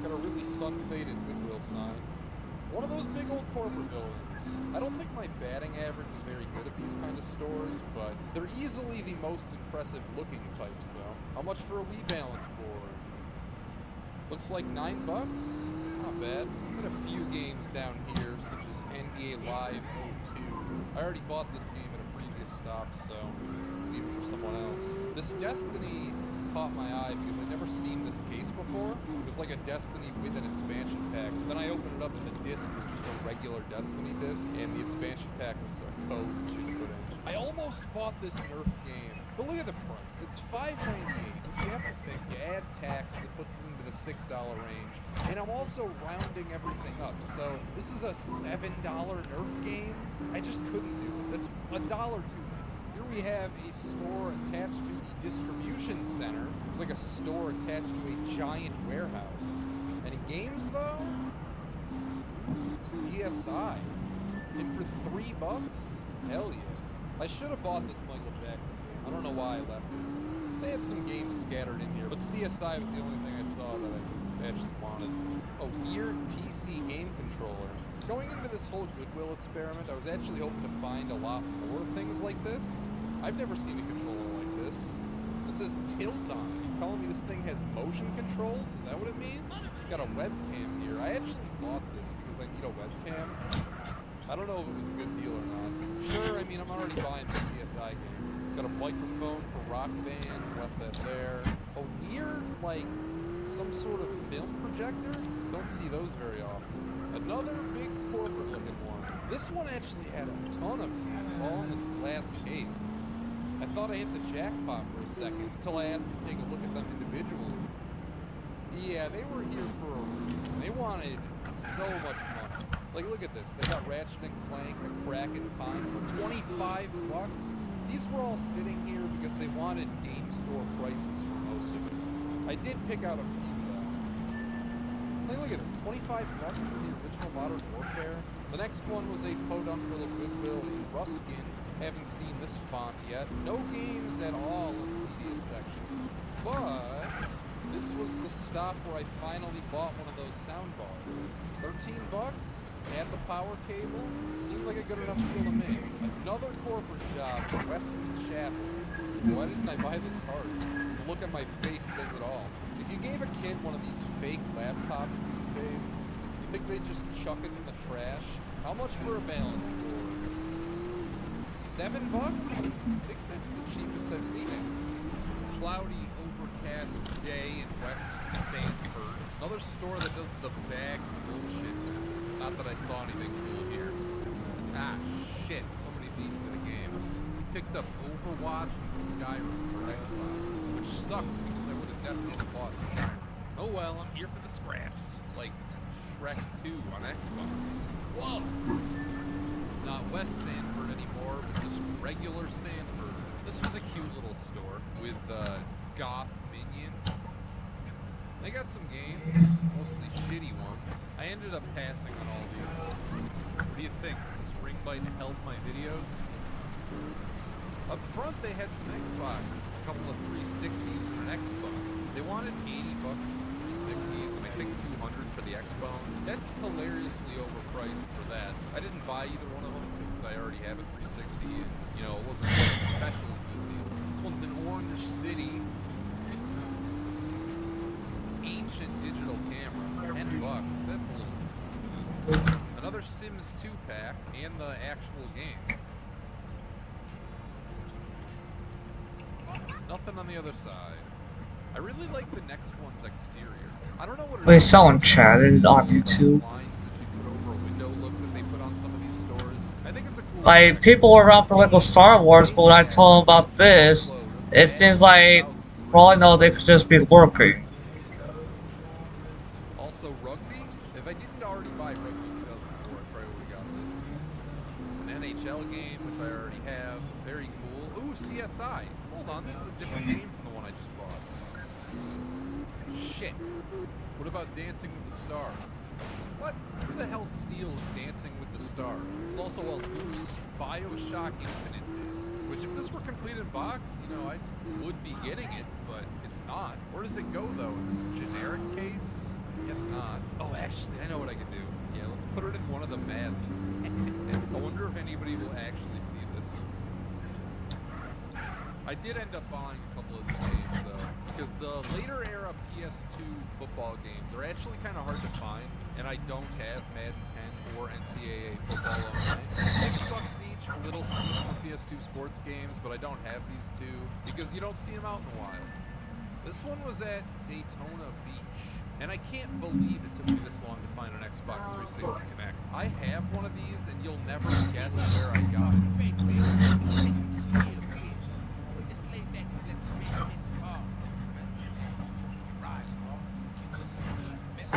Got a really sun-faded Goodwill sign. One of those big old corporate buildings. I don't think my batting average is very good at these kind of stores, but they're easily the most impressive looking types though. How much for a Wii balance board? Looks like $9? Not bad. Got a few games down here, such as NBA Live 02. I already bought this game at a previous stop, so leave it for someone else. This Destiny caught my eye because I'd never seen this case before. It was like a Destiny with an expansion pack. Then I opened it up and the disc was just a regular Destiny disc, and the expansion pack was a code that you could put in. I almost bought this Nerf game, but look at the price. It's $5.98, which you have to think, you add tax, that puts it into the $6 range. And I'm also rounding everything up, so this is a $7 Nerf game? I just couldn't do it. That's $1 too many. Here we have a store attached to the distribution center. It's like a store attached to a giant warehouse. Any games though? Ooh, CSI. And for $3? Hell yeah. I should have bought this Michael Jackson game. I don't know why I left it. They had some games scattered in here, but CSI was the only thing I saw that I actually wanted. A weird PC game controller. Going into this whole Goodwill experiment, I was actually hoping to find a lot more things like this. I've never seen a controller like this. It says tilt on. You telling me this thing has motion controls? Is that what it means? Got a webcam here. I actually bought this because I need a webcam. I don't know if it was a good deal or not. Sure, I mean, I'm already buying the CSI game. Got a microphone for Rock Band, left that there. A weird, like, some sort of film projector? Don't see those very often. Another big corporate looking one. This one actually had a ton of games, all in this glass case. I thought I hit the jackpot for a second until I asked to take a look at them individually. Yeah, they were here for a reason. They wanted so much money. Like, look at this. They got Ratchet and Clank, A Crack in Time for $25. These were all sitting here because they wanted game store prices for most of it. I did pick out a few, though. Like, look at this. $25 for the original Modern Warfare. The next one was a podunk little Goodwill in Ruskin. Haven't seen this font yet. No games at all in the media section. But this was the stop where I finally bought one of those sound bars. $13? Add the power cable. Seemed like a good enough deal to me. Another corporate job for Wesley Chapel. Why didn't I buy this hard? The look on my face says it all. If you gave a kid one of these fake laptops these days, you think they'd just chuck it in the trash? How much for a balance board? $7? I think that's the cheapest I've seen it. Cloudy, overcast day in West Sanford. Another store that does the bag bullshit method. Not that I saw anything cool here. Ah, shit. Somebody beat me to the games. Picked up Overwatch and Skyrim for Xbox. Which sucks because I would have definitely bought Skyrim. Oh well, I'm here for the scraps. Like Shrek 2 on Xbox. Whoa! Not West Sanford anymore, but just regular Sanford. This was a cute little store with goth minion. They got some games, mostly shitty ones. I ended up passing on all these. What do you think? This ring light help my videos? Up front, they had some Xboxes, a couple of 360s and an Xbone. They wanted $80 for the 360s, and I think $200 for the Xbone. That's hilariously overpriced for that. I didn't buy either one of them because I already have a 360, and you know, it wasn't a especially good deal. This one's in Orange City. Ancient digital camera, $10. That's a little too much. Another Sims 2 pack and the actual game. Nothing on the other side. I really like the next one's exterior. I don't know what it Wait, is. someone chatted on YouTube. Lines that you put over a window look that they put on some of these stores. I think it's a cool Like, people were around for like Star Wars, but when I told them about this, it seems like, for all I know, they could just be lurking. Also rugby? If I didn't already buy rugby 2004, I probably would have got this. An NHL game, which I already have. Very cool. Ooh, CSI. Hold on, this is a different game from the one I just bought. Shit. What about Dancing with the Stars? What? Who the hell steals Dancing with the Stars? There's also a loose BioShock Infinite disc, which if this were complete in box, you know, I would be getting it, but it's not. Where does it go, though? In this generic case? I guess not. Oh, actually, I know what I can do. Yeah, let's put it in one of the Maddens. I wonder if anybody will actually see this. I did end up buying a couple of these games, though, because the later era PS2 football games are actually kind of hard to find, and I don't have Madden 10 or NCAA football online. $6 each, a little steep for PS2 sports games, but I don't have these two, because you don't see them out in a while. This one was at Daytona Beach. And I can't believe it took me this long to find an Xbox 360 Connect. I have one of these, and you'll never guess where I got it. Great, baby. Still good. Just lay back and let the red mist fall. Rise, bro. Get yourself a mess.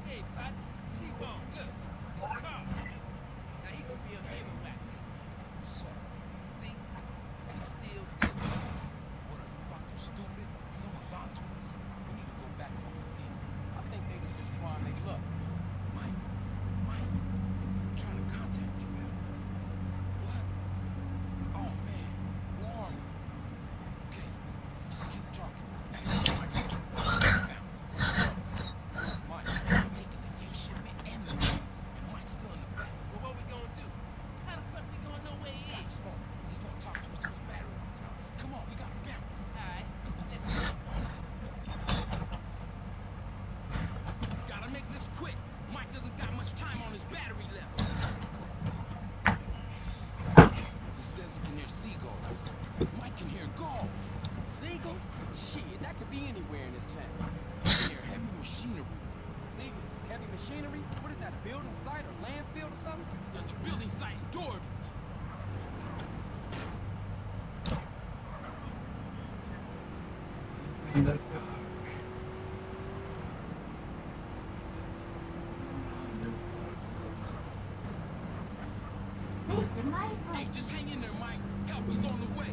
Hey, Pat. T-Bone, look. It's Carl. Now, he's a real heavyweight. See? He's still good. What are you fucking stupid? Someone's onto us. We need to go back and look deep. I think they was just trying to look. Mike, I'm trying to contact you. What? Oh man, where are you? Okay, just keep talking. Mike, I'm taking the gate shipment and the money, and Mike's still in the back. Well, what we gonna do? How the fuck we gonna know where he is? Smoke. He's gonna talk to us till his battery runs out. Come on, we gotta bounce. All right, let's go. Gotta make this quick. Mike doesn't got much time on his battery left. He says he can hear seagulls. Mike can hear golf. Seagulls? Shit, that could be anywhere in this town. He can hear heavy machinery. Seagulls? Heavy machinery? What is that, a building site or landfill or something? There's a building site in Dorby. Hey, just hang in there, Mike. Help is on the way.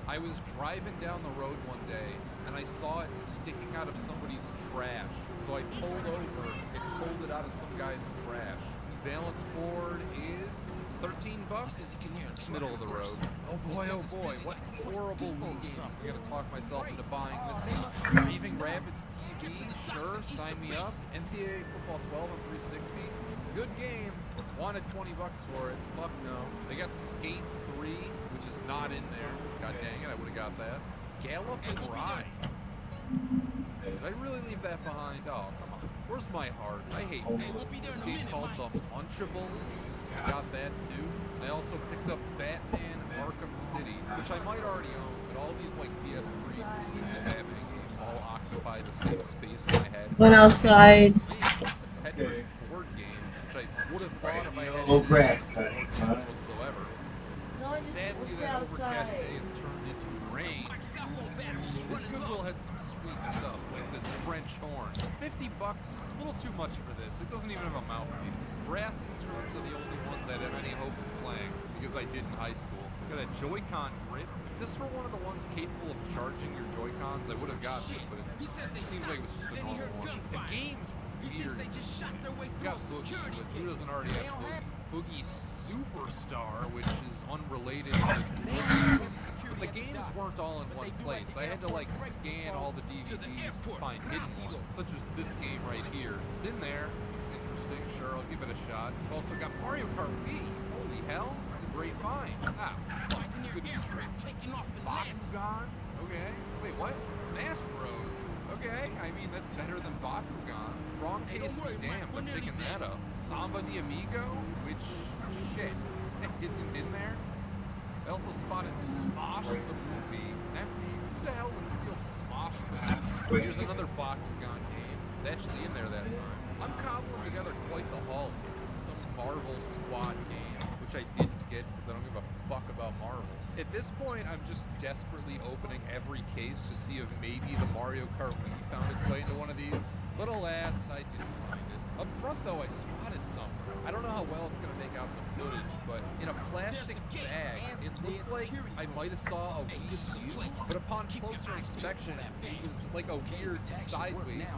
I was driving down the road one day, and I saw it sticking out of somebody's trash. So I pulled over and pulled it out of some guy's trash. The balance board is $13. Middle of the road. Oh boy, what horrible Wii games. I gotta talk myself into buying this. Raving Rabbids TV, sure, sign me up. NCAA Football 12 on 360. Good game. Wanted $20 for it. Fuck no. They got Skate 3, which is not in there. God dang it, I would have got that. Gallop and Ride. Did I really leave that behind? Oh, come on. Where's my heart? I hate this game called The Munchables. I got that too. I also picked up Batman Arkham City, which I might already own, but all these like PS3, 360 Batman games all occupy the same space in my head. Went outside. A Tetris board game, which I would have bought if I had Little any grass board cuttings, games huh? whatsoever. No, I just Sadly, was that overcast outside. day has turned into rain. This Goodwill had some sweet stuff, like this French horn. $50, a little too much for this. It doesn't even have a mouthpiece. Brass instruments are the only ones I'd have any hope of playing, because I did in high school. Got a Joy-Con grip. If this were one of the ones capable of charging your Joy-Cons, I would have gotten it, but it seems like it was just a normal one. The game's weird. We got Boogie, but who doesn't already have Boogie? Boogie Superstar, which is unrelated to Boogie. But the games weren't all in one place. I had to like scan all the DVDs to find hidden ones, such as this game right here. It's in there. Looks interesting. Sure, I'll give it a shot. I've also got Mario Kart Wii. Holy hell, it's a great find. Ah, good entry. Bakugan. Okay. Wait, what? Smash Bros. Okay. I mean, that's better than Bakugan. Wrong case, but damn, I'm picking that up. Samba de Amigo, which shit isn't in there. I also spotted Smosh the movie. It's empty. Who the hell would steal Smosh the movie? Here's another Bakugan game. It's actually in there that time. I'm cobbling together quite the haul here. Some Marvel Squad game, which I didn't get because I don't give a fuck about Marvel. At this point, I'm just desperately opening every case to see if maybe the Mario Kart Wii found its way into one of these. But alas, I didn't find it. Up front, though, I spotted something. I don't know how well it's gonna make out in the footage, but in a plastic bag, it looked like I might have saw a weird view, but upon closer inspection, it was like a weird sideways weed. It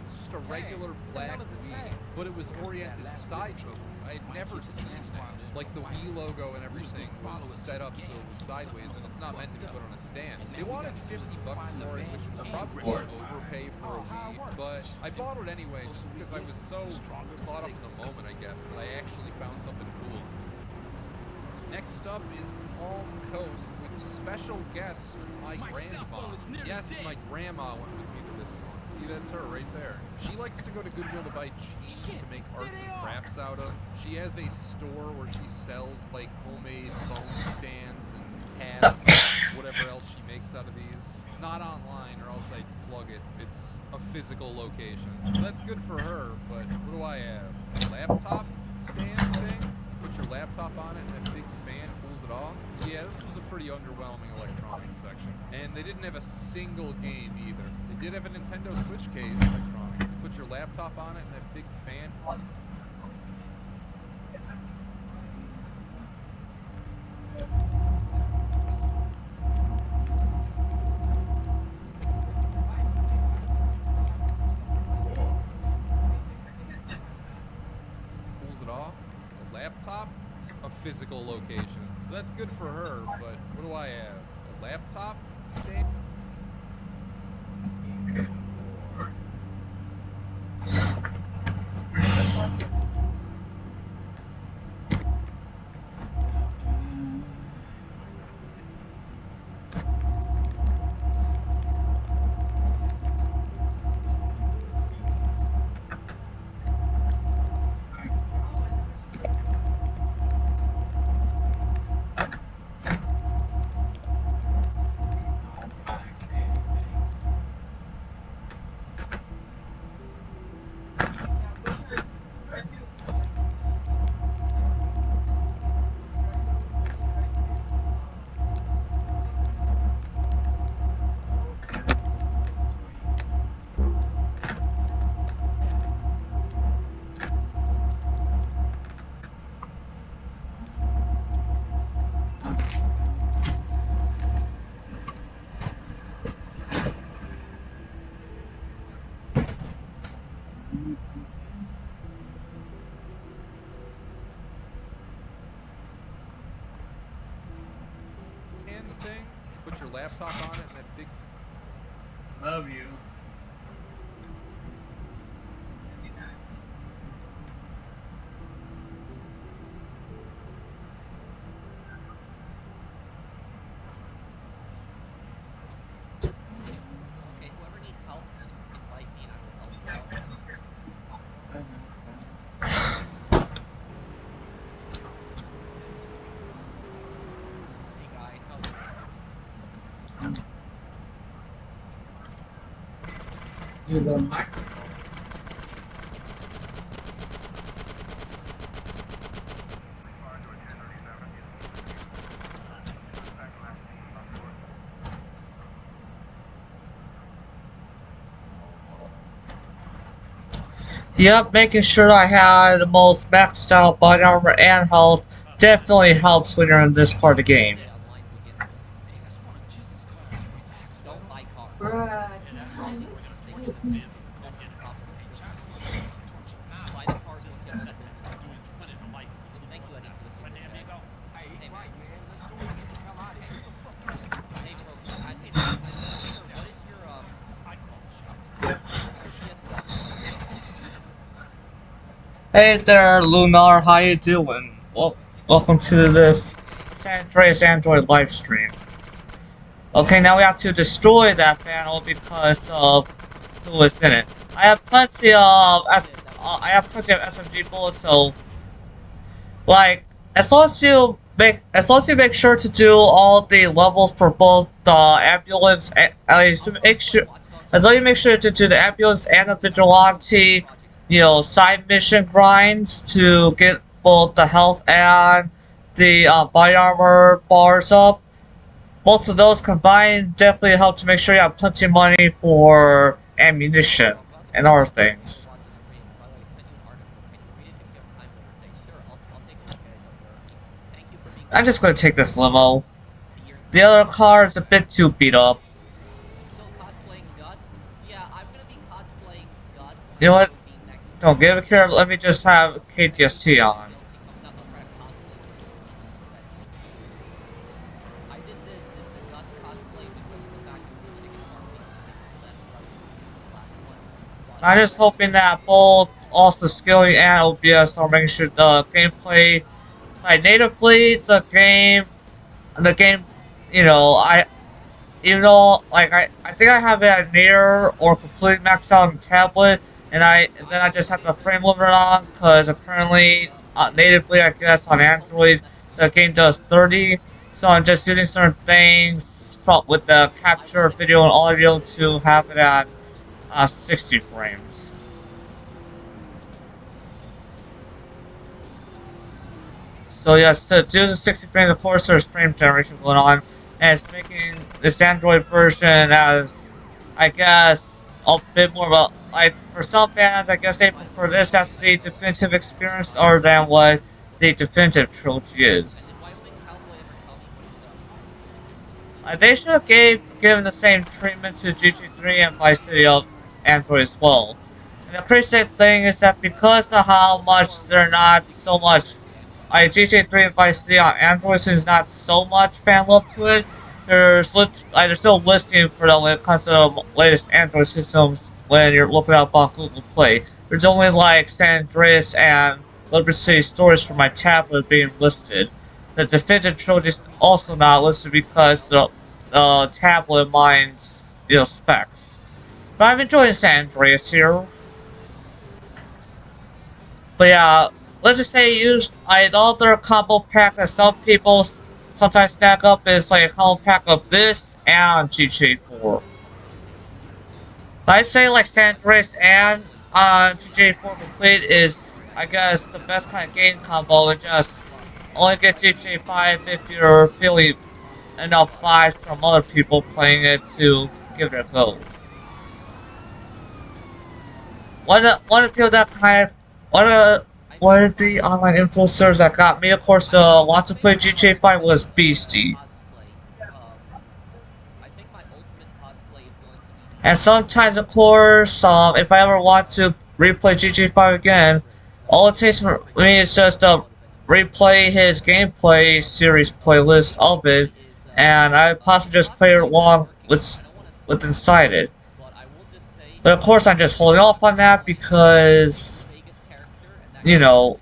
was just a regular black weed, but it was oriented sideways. I had never seen that. Like the Wii logo and everything was set up so it was sideways, and it's not meant to be put on a stand. They wanted $50 for it, which was probably an overpay for a Wii, but I bought it anyway just because I was so caught up in the moment, I guess, that I actually found something cool. Next up is Palm Coast with special guest, my grandma. Yes, my grandma went with me to this one. See, that's her right there. She likes to go to Goodwill to buy jeans to make arts and crafts out of. She has a store where she sells like homemade phone stands and hats, whatever else she makes out of these. Not online, or else I'd plug it. It's a physical location. So that's good for her, but what do I have? A laptop stand thing? Put your laptop on it and that big fan pulls it off? Yeah, this was a pretty underwhelming electronics section. And they didn't have a single game either. They did have a Nintendo Switch case electronic. You put your laptop on it and that big fan. Pulls it off. A laptop, a physical location. So that's good for her, but what do I have? A laptop stand? Thing, put your laptop on it and that big. Love you. Okay, whoever needs help, invite me and I will help you out. Hey guys, how's it going? Yep, making sure I had the most maxed out body armor and health definitely helps when you're in this part of the game. Yeah, online beginners. Hey, that's one of Jesus' class. Relax, Don't buy cars. Bruh. Stick to the family. That's the problem. Buy the cars and get that business. Thank you, Eddie, for listening to that. Hey, man. Let's do it. Get the hell out of here. Hey, bro, what is your, Hey there, Lunar, how you doing? Well, welcome to this San Andreas Android livestream. Okay, now we have to destroy that panel because of who is in it. I have plenty of SMG bullets, so like as long as you make sure to do all the levels for both the ambulance, as long as you make sure to do the ambulance and the vigilante, side mission grinds to get both the health and the body armor bars up. Both of those combined definitely help to make sure you have plenty of money for ammunition and other things. I'm just gonna take this limo. The other car is a bit too beat up. Still cosplaying Gus? Yeah, I'm gonna be cosplaying Gus. You know what? Will be next Don't give a care. Let me just have KTST on. DLC comes out, I'll try to cosplay I did the Gus cosplay because of the fact that the second part was the sixth, so that's what I was doing the last one. I'm just hoping that both also scaling and OBS are making sure the gameplay, like natively, the game, you know, even though, like, I think I have it at near or completely maxed out on the tablet, and then I just have to frame limit it on, because apparently, natively, I guess, on Android, the game does 30, so I'm just using certain things with the capture video and audio to have it at 60 frames. So yes, to do the 60 frames, of course, there's frame generation going on, and it's making this Android version as, I guess, a bit more of a, like, for some fans, I guess they prefer this as the definitive experience other than what the definitive trilogy is. They should have given the same treatment to GT3 and Vice City of Android as well. And the crazy thing is that because of how much they're not so much, like GT3 and Vice City on Android is not so much fan love to it, they're still listing for them when it comes to the latest Android systems when you're looking up on Google Play. There's only like San Andreas and Liberty City Stories for my tablet being listed. The definitive trilogy is also not listed because the tablet minds, you know, specs. But I'm enjoying San Andreas here. But yeah, let's just say another combo pack that some people sometimes stack up is like a combo pack of this and GTA 4. I'd say like San Andreas and GTA 4 Complete is, I guess, the best kind of game combo, and just only get GTA 5 if you're feeling enough vibes from other people playing it to give it a go. One of the online influencers that got me, of course, want to play GTA 5 was Beastie. And sometimes, of course, if I ever want to replay GTA 5 again, all it takes for me is just to replay his gameplay series playlist of it, and I possibly just play it along with inside it. But of course, I'm just holding off on that because, you know,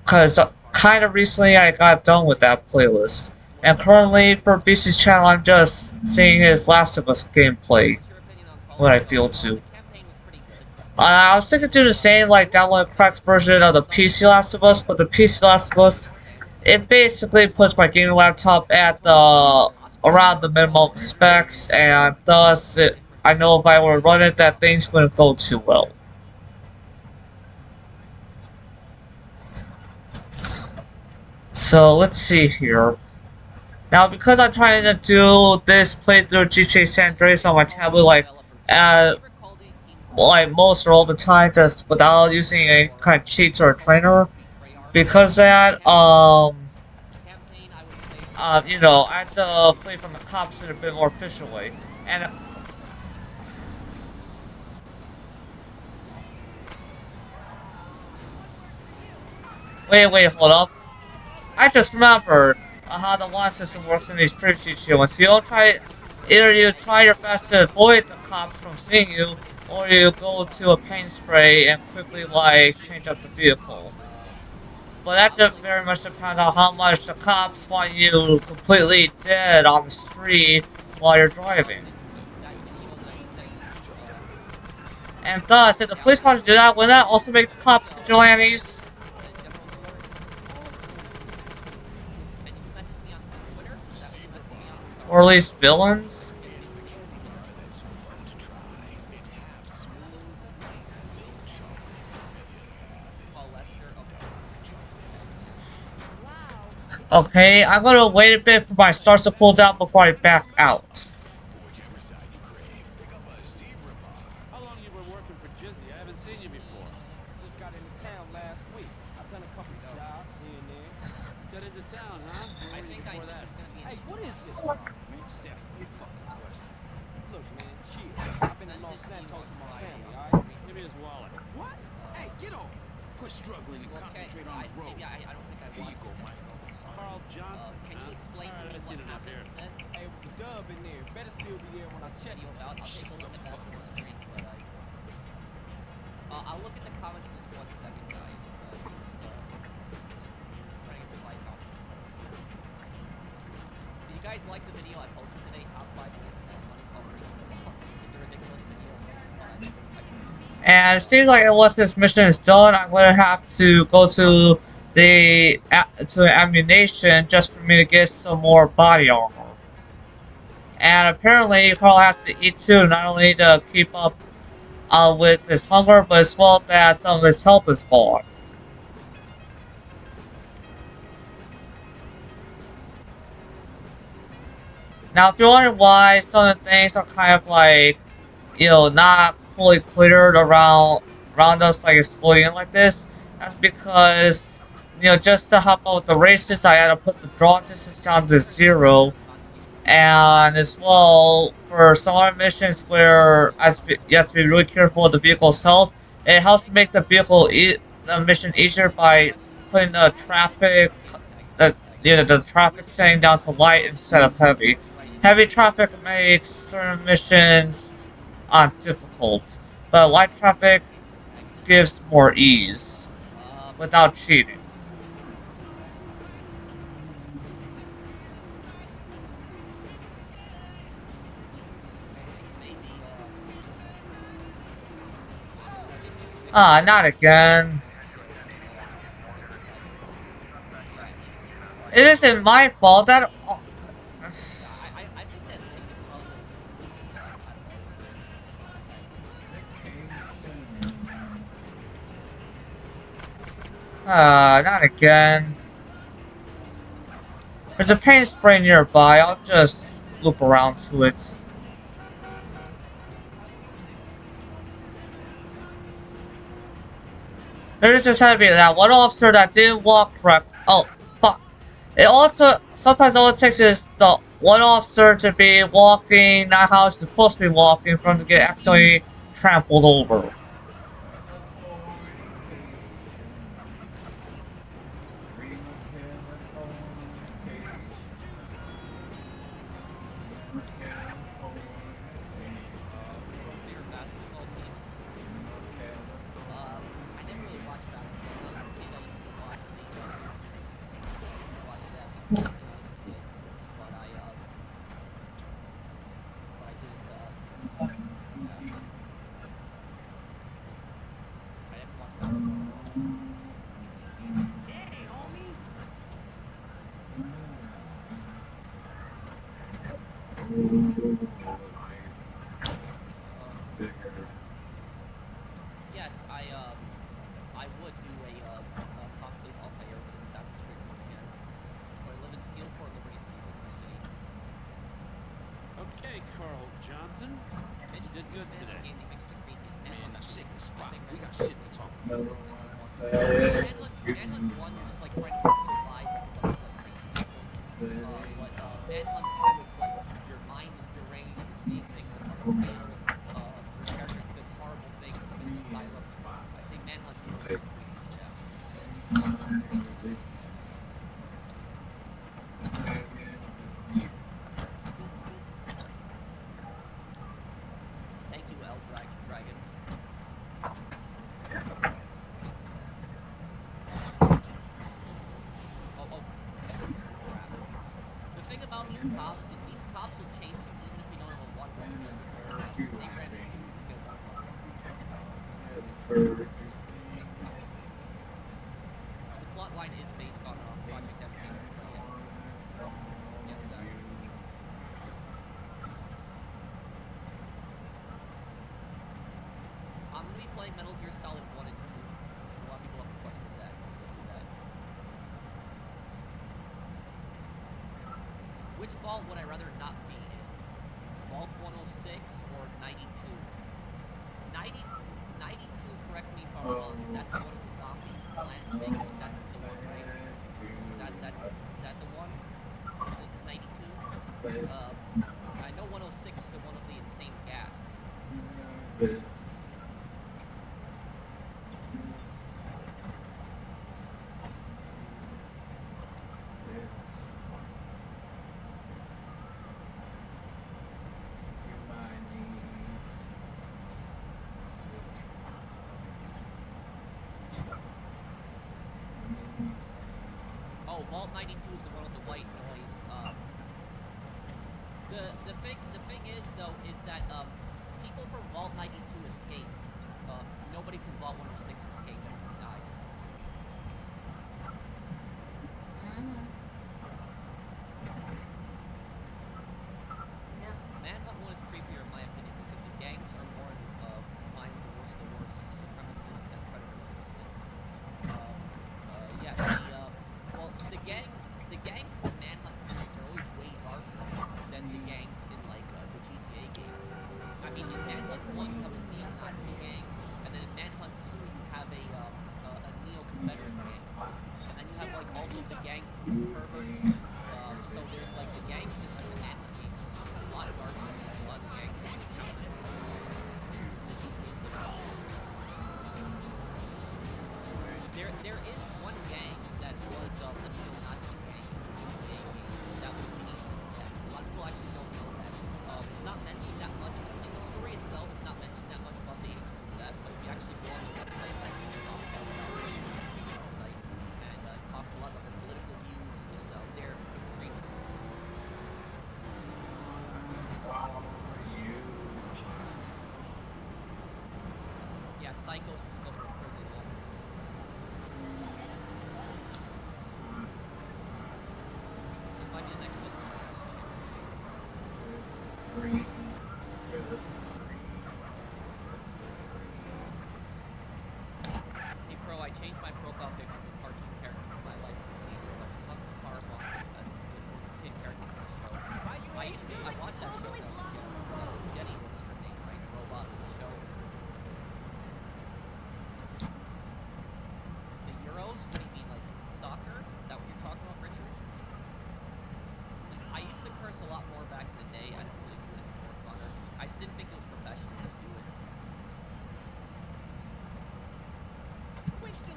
because kind of recently I got done with that playlist, and currently for BC's channel, I'm just seeing his Last of Us gameplay. What I feel to. I was thinking to do the same, like download a cracked version of the PC Last of Us, but the PC Last of Us, it basically puts my gaming laptop at around the minimum specs, and thus I know if I were to run it, that things wouldn't go too well. So let's see here. Now, because I'm trying to do this playthrough GTA San Andreas on my tablet, like most or all the time, just without using any kind of cheats or a trainer, because of that, you know, I have to play from the cops in a bit more efficient way. And wait, hold up. I just remembered how the watch system works in these pre-GTA ones. Either you try your best to avoid the cops from seeing you, or you go to a paint spray and quickly, like, change up the vehicle. But that very much depends on how much the cops want you completely dead on the street while you're driving. And thus, if the police want to do that, wouldn't that also make the cops vigilantes? Or at least villains? Okay, I'm gonna wait a bit for my stars to cool down before I back out. How long you been working for Jizzy? I haven't seen you before. Just got into town last week. I've done a couple of jobs here and there. Got into town, huh? shit fine, man. Just ask me a fucking question. Look, man, chill. I've been in Los Santos with my family, alright? Give me his wallet. What? Hey, get off. Quit struggling and concentrate on the road. Maybe I don't think I Here you watched go, it. Mike. Sorry. Carl Johnson. Can you explain to me what happened then? Hey, with the dub in there, better still be there when I check Video about. I'll take a look at that from the stream, but I'll look at the comments in just 1 second, guys. Just trying to get the light off this one. Did you guys like the video I posted today? Top 5 ways to make money covering football. It's a ridiculous video. And it seems like once this mission is done, I'm gonna have to go to the ammunition just for me to get some more body armor. And apparently, Carl has to eat too, not only to keep up with his hunger, but as well that some of his health is gone. Now, if you're wondering why some of the things are kind of like, you know, not fully cleared around us, like it's floating in like this, that's because, you know, just to hop out with the races, I had to put the draw distance down to 0. And as well, for some other missions where you have to be really careful with the vehicle's health, it helps to make the mission easier by putting the traffic, the traffic setting down to light instead of heavy. Heavy traffic makes certain missions difficult, but light traffic gives more ease without cheating. Not again. It isn't my fault that. Not again. There's a paint spray nearby. I'll just loop around to it. There just had to be that one officer that didn't walk correct. Oh, fuck. Sometimes all it takes is the one officer to be walking not how it's supposed to be walking for him to get accidentally trampled over. Yes, I would do a cosplay Altair with Assassin's Creed 1 again. But I live in Steelport, Liberty City, Liberty City. Okay, Carl Johnson. You did good today. Man, now shake this spot. We got shit to talk about. Manhunt 1, you're just like trying to survive like a bunch of like crazy people. But Manhunt 2, it's like your mind is deranged, you're seeing things that are real. Your characters did horrible things in the asylum. I say Manhunt 2 is Thank you, El Dragon. The thing about these cops is these cops will chase you even if you don't know what way you're going. They ran into you to get one. The plot line is based on Project MK. Yes. Yes, Zach. I'm going to be playing Metal Gear Solid 1 and 2. A lot of people have requested that. So we'll do that. Which vault would I rather not be in? Vault 106 or 92? 92, correct me if I'm wrong, because that's the one with the zombie plant things. That's the one, right? Is that the one? Is it 92? I know 106 is the one with the insane gas. Oh, Vault 92 is the one with the white noise. The thing is though is that people from Vault 92 escaped. Nobody from Vault 106 escaped and died. Yeah. Manhunt 1 is creepier in my opinion because the gangs are more behind the worst of the worst, supremacists and predators in a sense. Well, the gangs in the Manhunt series are always way darker than the gangs in like the GTA games. I mean, in Manhunt 1 you have a neo-Nazi gang, and then in Manhunt 2 you have a neo-Confederate gang, and then you have like also the gang perverts. So there's like the gangs in like the Manhunt games. It's a lot darker than a lot of gangs in the GTA series. There is one gang that was a neo-Nazi gang in the GTA games. That was the Asian gang. A lot of people actually don't know that. It's not mentioned that much in the story itself. It's not mentioned that much about the Asians and that. But if you actually go on the website, it actually talks about it on the website, and it talks a lot about their political views and just their extremists. Yeah, psychos who go to prison. Yeah. It might be the next business. Hey Pro, I changed my profile picture to cartoon character for my life. Let's talk to Carbon, a kid character from the show. I watched that show when I was a kid. Jenny was her name, right? The robot in the show. The Euros? What do you mean, like soccer? Is that what you're talking about, Richard? I used to curse a lot more back in the day. I don't really do it anymore, Connor. I just didn't think it was professional to do it.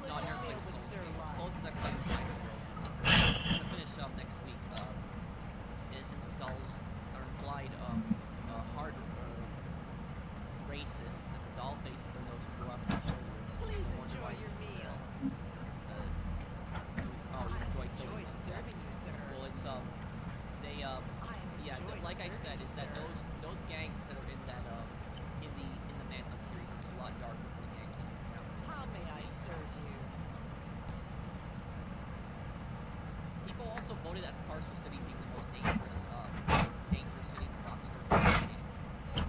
No, I never played a Souls game. Closest I played is Spider-Man. I'm gonna finish next week. Innocent Skulls are implied hard racists, and the doll faces are those who go after the children. Please enjoy your meal. You enjoy killing them. serving you, sir. Well, it's like I said, is that those gangs that are in that in the Manhunt series are just a lot darker than the gangs in the How may I serve you? People also voted as Carcer City being the most dangerous city in the Rockstar game.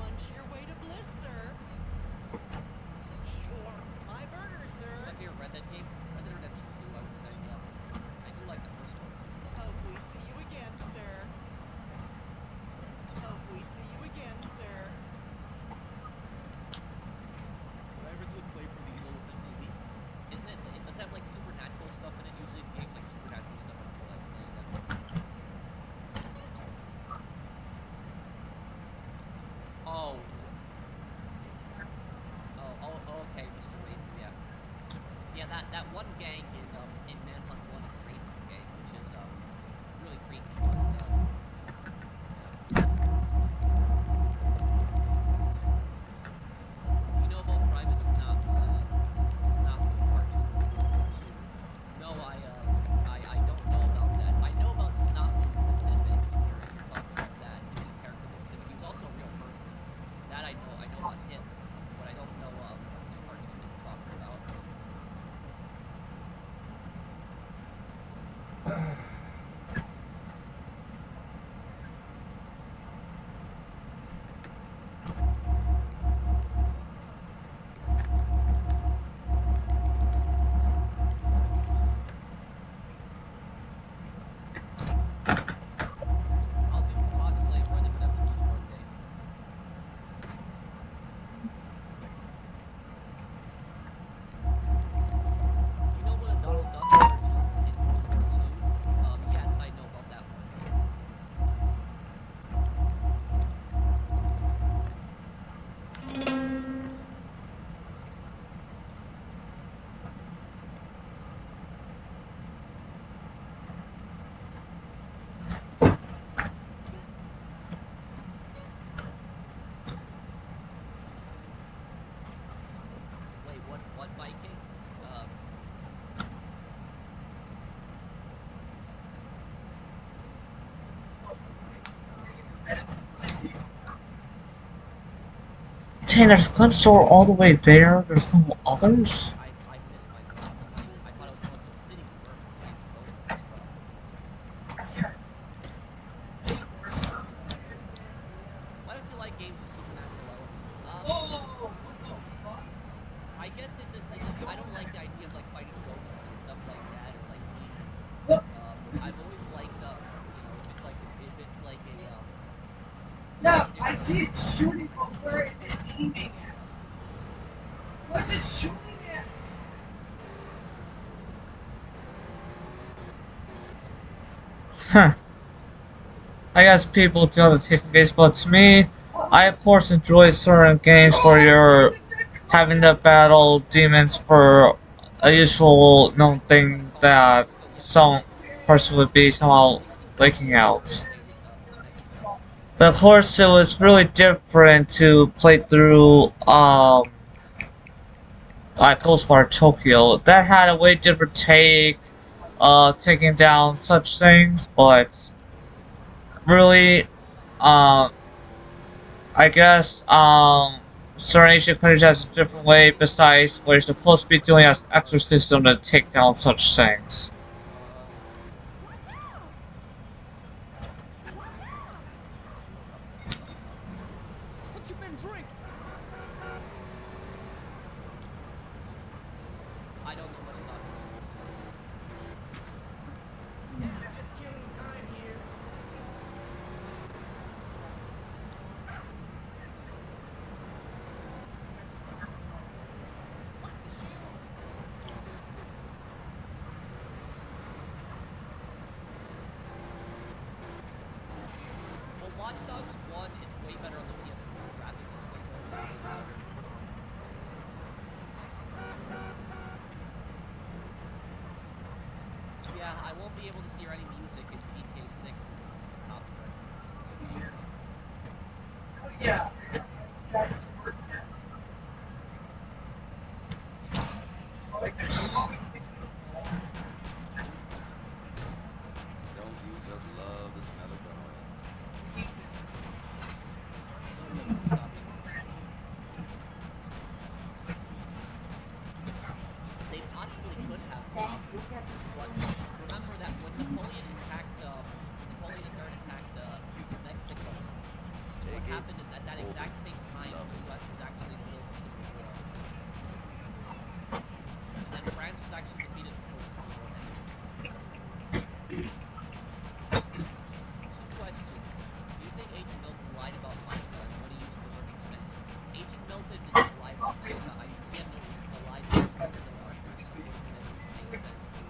Munch your way to bliss, sir. Sure. My burger, It's sir. my favorite Red Dead game. Red Dead Redemption 2, I would say. I do like the first one. Hope we see you again, sir. Hope we see you again, sir. Would I ever do a playthrough the Evil Within movie? Isn't it? It does have like supernatural stuff in it. Usually the games like supernatural stuff. I don't like playing that. Oh, okay, Mr. Wade. Yeah. That one gang in Manhunt 1 is the Greatest gang, which is really creepy. You know about Private Snap cartoon? No, I don't know about that. I know about Snap Pacific. If you're talking about that, he was a character in Pacific. He was also a real person. That I know about him, but I don't know this cartoon that you're talking about. Dang, there's a gun store all the way there. There's no others? I missed my job. I thought I was going to the city to work and fight promos, but... Why don't you like games with supernatural elements? I guess it's just I don't like the idea of like fighting ghosts and stuff like that, or like demons. I've always liked you know, if it's like a No, I see it shooting, but where is it aiming at? What's it shooting at? Huh. I guess people do have a taste in games, but to me, I of course enjoy certain games where you're having to battle demons for a usual known thing that some person would be somehow waking out. But of course, it was really different to play through like Ghostwire Tokyo. That had a way different take, taking down such things, but really, I guess, certain Asian countries has a different way besides what you're supposed to be doing as exorcism to take down such things. What you been drinking? I don't know much about it. Just killing time here. Well, Watch Dogs 1 is way better on the PS4. Graphics is way better. Yeah, I won't be able to hear any music in GTA 6 because it's the copyright. Oh, yeah. Don't you just love the smell of garlic? They possibly could have. But remember that when Napoleon III attacked Mexico, what happened is at that exact same time, the U.S. was actually in the middle of a civil war. And France was actually defeated before the civil war ended. Two questions. Do you think Agent Milton lied about Monica and what he used for learning Spanish? Agent Milton did not lie about Monica. He had no reason to lie about Monica, so it would have made sense to,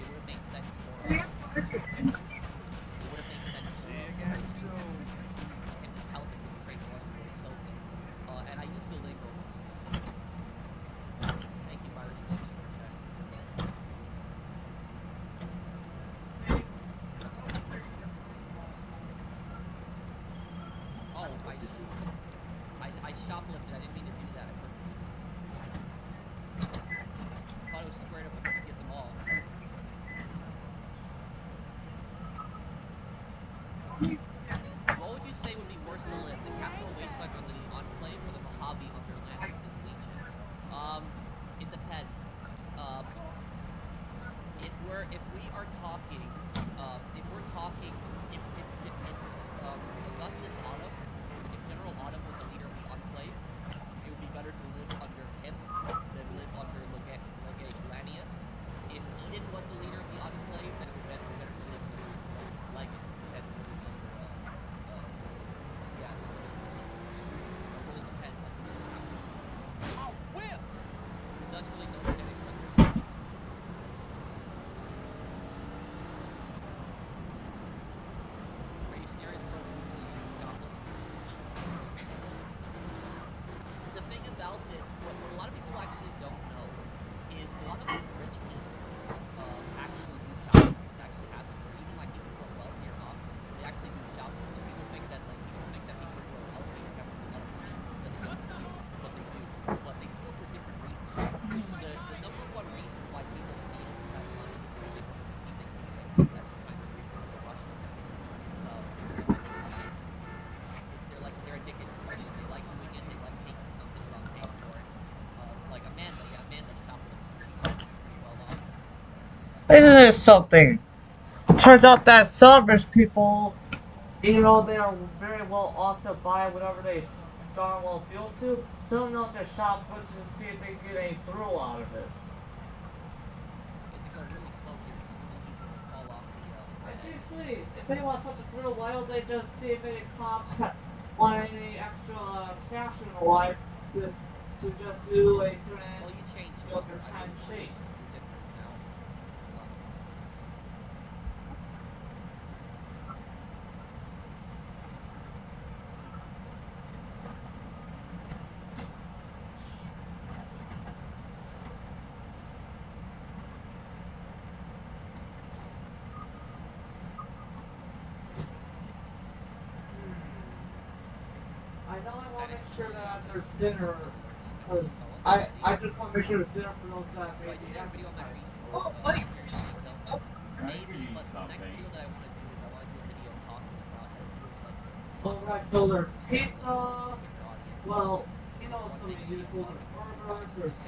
it would have made sense for, it would have made sense for him to tell him who the traitor was before he kills him. And I used the lingo most. Thank you, Virus, for the super chat. Oh, I shoplifted. I didn't mean to do that. I thought it was squared up and I could get them all. What would you say would be worse to live? The Capital Wasteland under the Enclave or the Mojave under Lannis's Legion? It depends. If we are talking, if Augustus Autumn, if General Autumn was the leader of the Enclave, it would be better to live under him than live under Legate Lannius. If Eden was the leader of the Enclave, then it would be better to live under Legate than live under Isn't it something? Turns out that Southern people, even though they are very well off to buy whatever they darn well feel to, still know to shop for to see if they get a thrill out of it. You have to go really slow here. It's really easy to fall off the Geez, please, if they want such a thrill, why don't they just see if any cops want any extra cash in their life to just do a certain of their time chase? I know I want to make sure that there's dinner, because I just want to make sure there's dinner for those that may be advertised. Oh, funny. Maybe, but the next video that I want to do is I want to do a video talking about how to do like Alright, so there's pizza, well, you know, some of the usual, there's burgers, there's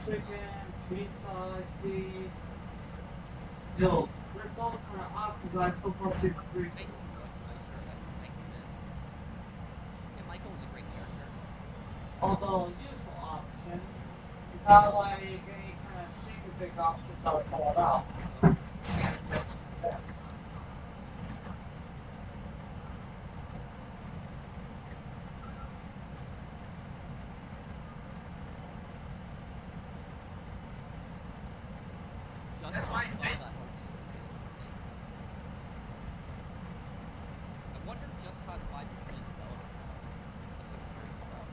chicken, pizza, I see. Yo, there's those kind of options that I've so far seen free. Although useful options, it's not like any kind of chicken big options that are called out. That's my thing. I wonder if Just Cause 5 is being developed. That's what I'm curious about.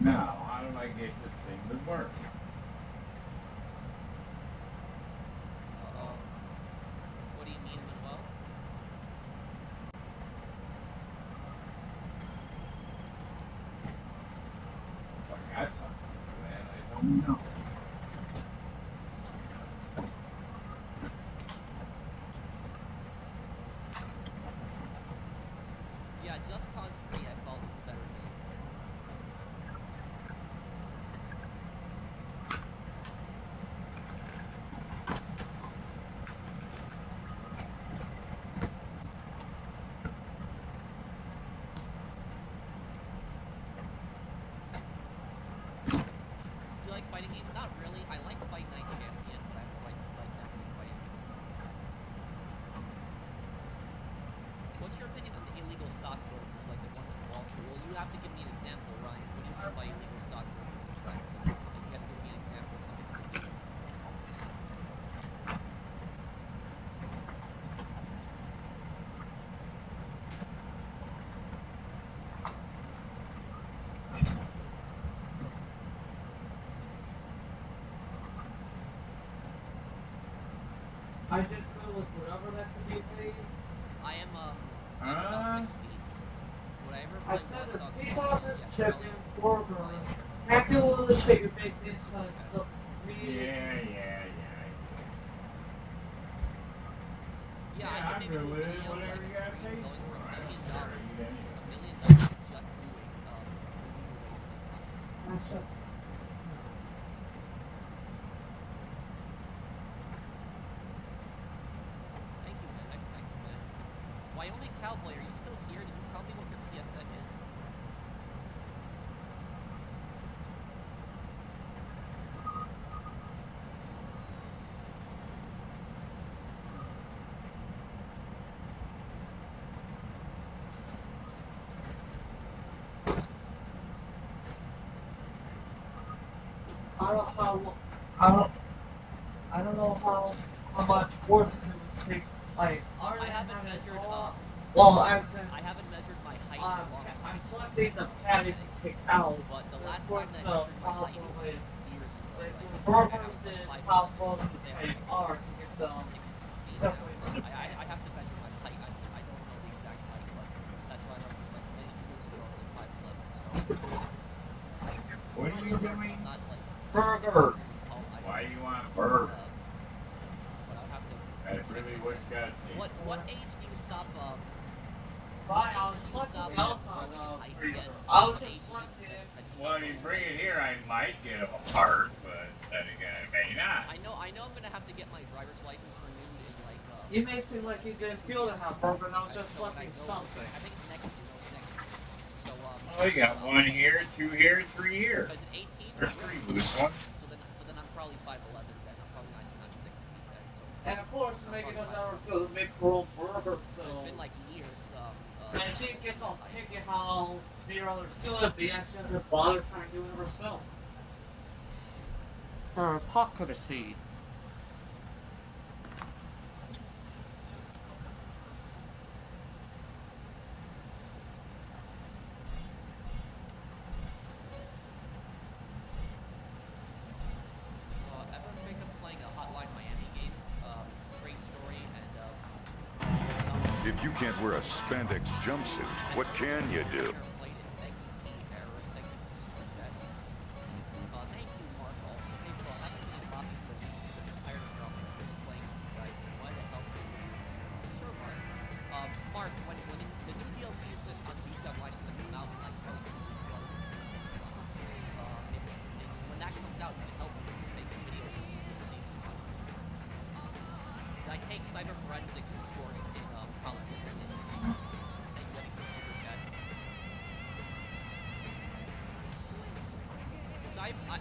Now, how do I get this thing to work? What do you mean, Manuel? If I got something for that, I don't know. Yeah, Just Cause 3 I felt was a better game. You like fighting games? Not really. I like Fight Night Champion, but I don't like that many fighting games. What's your opinion on the illegal stockbrokers, like the ones from Wall Street? Well, you have to give me an example, Ryan. What do you mean by illegal stockbrokers or stockbrokers? Like, you have to give me an example of something that they do. I just go with whatever that can be paid. I am about 6 feet. Would I ever I play said Watch there's Dogs pizza, Legion? there's Yes, chicken, probably. burgers. Can't do all the chicken bake things because the meat is... Yeah. Yeah, Yeah, I I'm could good maybe with do it. a video Whatever where you I got stream taste going for. for I $1 don't million, care. Eat anything. $1 million just doing That's just... Thank you, man. Thanks, man. Wyoming Cowboy, are you still here? Did you tell me what your PSN is? I don't know how much forces it would take. Like, I haven't measured. Well, as in, I haven't measured my height in a long time. I'm selecting the patties to take out. But the last of course, time the that I measured my problem height was with years ago. the burgers is how close the patties are to get them separated. I have to measure my height. I don't know the exact height, but that's why I was like, maybe years ago I was like 5'11", so. What are you doing? Not like Burgers. Why do you want burgers? But I'll have to. That's really what you got to do. What age do you stop? Fine, I was selecting else on freezer. I was just selecting. Well, if you bring it here, I might get them apart, but Then again, it may not. I know I'm gonna have to get my driver's license renewed in like. You may seem like you didn't feel the hamper, but I was just so selecting something. I think it's next year. No, it's next year. So Oh, you got 1 here, 2 here, 3 here. Because in 18. There's 3 loose ones. So then I'm probably 5'11". Then I'm probably not 6 feet. Then. So. And of course, Megan doesn't ever feel to make her own burger, so. It's been like years. And she gets all picky how many others do it, but yeah, she doesn't bother trying to do it herself. Her hypocrisy. Ever think of playing a Hotline Miami games? Great story and. If you can't wear a spandex jumpsuit, what can you do? Cyber forensics course in college. Thank you for the super chat.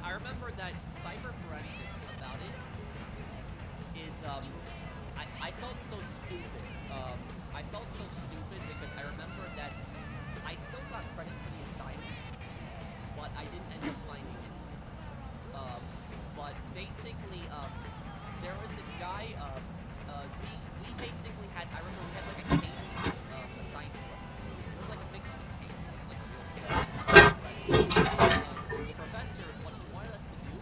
I remember that cyber forensics about it is I felt so stupid. I felt so stupid because I remember that I still got credit for the assignment, but I didn't end up finding it. But basically, there was this guy. We basically had, I remember we had like a case assigned to us. It was like a big case, like a real case. The professor, what he wanted us to do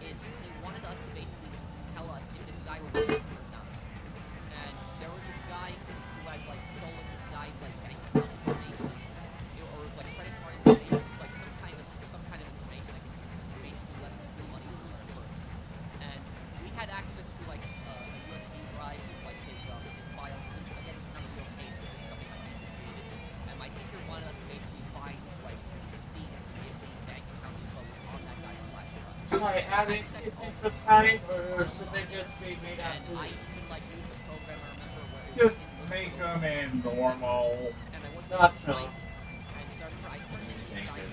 is he wanted us to basically tell us if this guy was guilty or not. And there was this guy who had like stolen this guy's like bank account information, or it was like credit card information. It's like some kind of information that could basically let us steal money from his purse. And we had access to like USB drive with like his files. This again is not a real case, but it's something like he created. And my teacher wanted us to basically find, like, see if the bank account info was on that guy's flash drive. Sorry, adding systems to patties, or should they just be made out And I even like used the program. I remember where it just make them in normal. And I went Gotcha. and so I remember I put in the assignment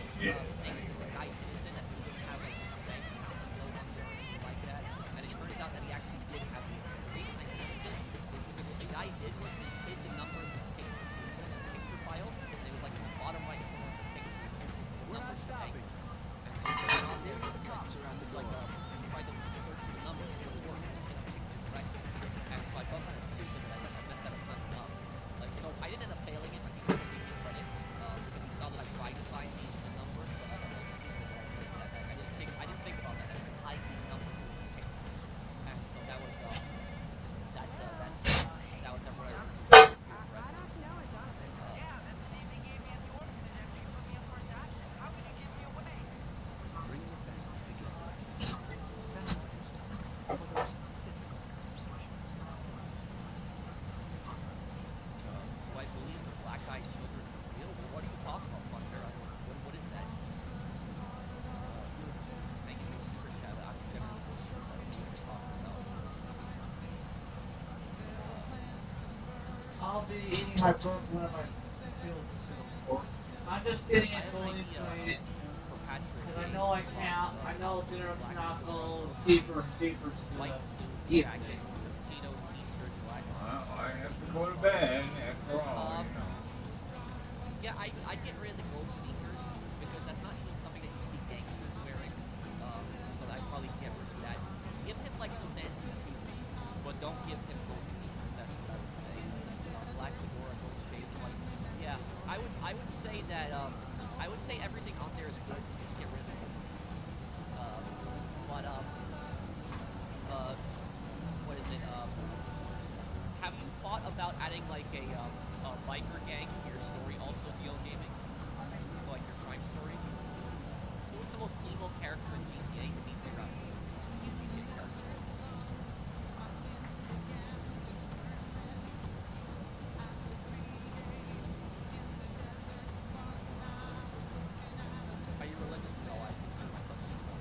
saying that the guy's innocent, that he didn't have like his bank account info on there or anything like that. And it turns out that he actually did have the info. The reason I tested it is because what the guy did was he hid the numbers in the picture. He put it in a picture file, and it was like in the bottom right corner of the picture. The numbers of the bank. And so he put it on there. It's like you tried to search for the numbers, it would work in the picture, right? And so I felt kind of stupid that I messed that assignment up. Like, so I didn't end up failing it. My teacher gave me credit because he saw that I tried to find the numbers, but I felt stupid that I missed that. I didn't think about that. I didn't hide the numbers in the picture. And so that was everywhere. Do I believe the black-eyed children are real? Well, what are you talking about, Thunder? What is that? Thank you for the super chat. I'm generally the super chat. What are you talking about? I'll be eating my burger whenever I feel sick, of course. I'm just getting it going into it. Because I know I can't. I know dinner cannot go deeper and deeper to the evening. Well, I have to go to bed after all. Yeah, I get rid of the gold sneakers because that's not even something that you see gangsters wearing. So I'd probably get rid of that. Give him like some fancy shoes, but don't give him gold sneakers. That's what I would say. Black fedora, gold shades, white suit. Yeah, I would say that I would say everything on there is good. Just get rid of the gold sneakers. But what is it? Have you thought about adding like a biker gang to your story, also VO gaming? Like your crime stories? Who's the most evil character in GTA to be figured out? GTA character. Are you religious? No, I consider myself evil.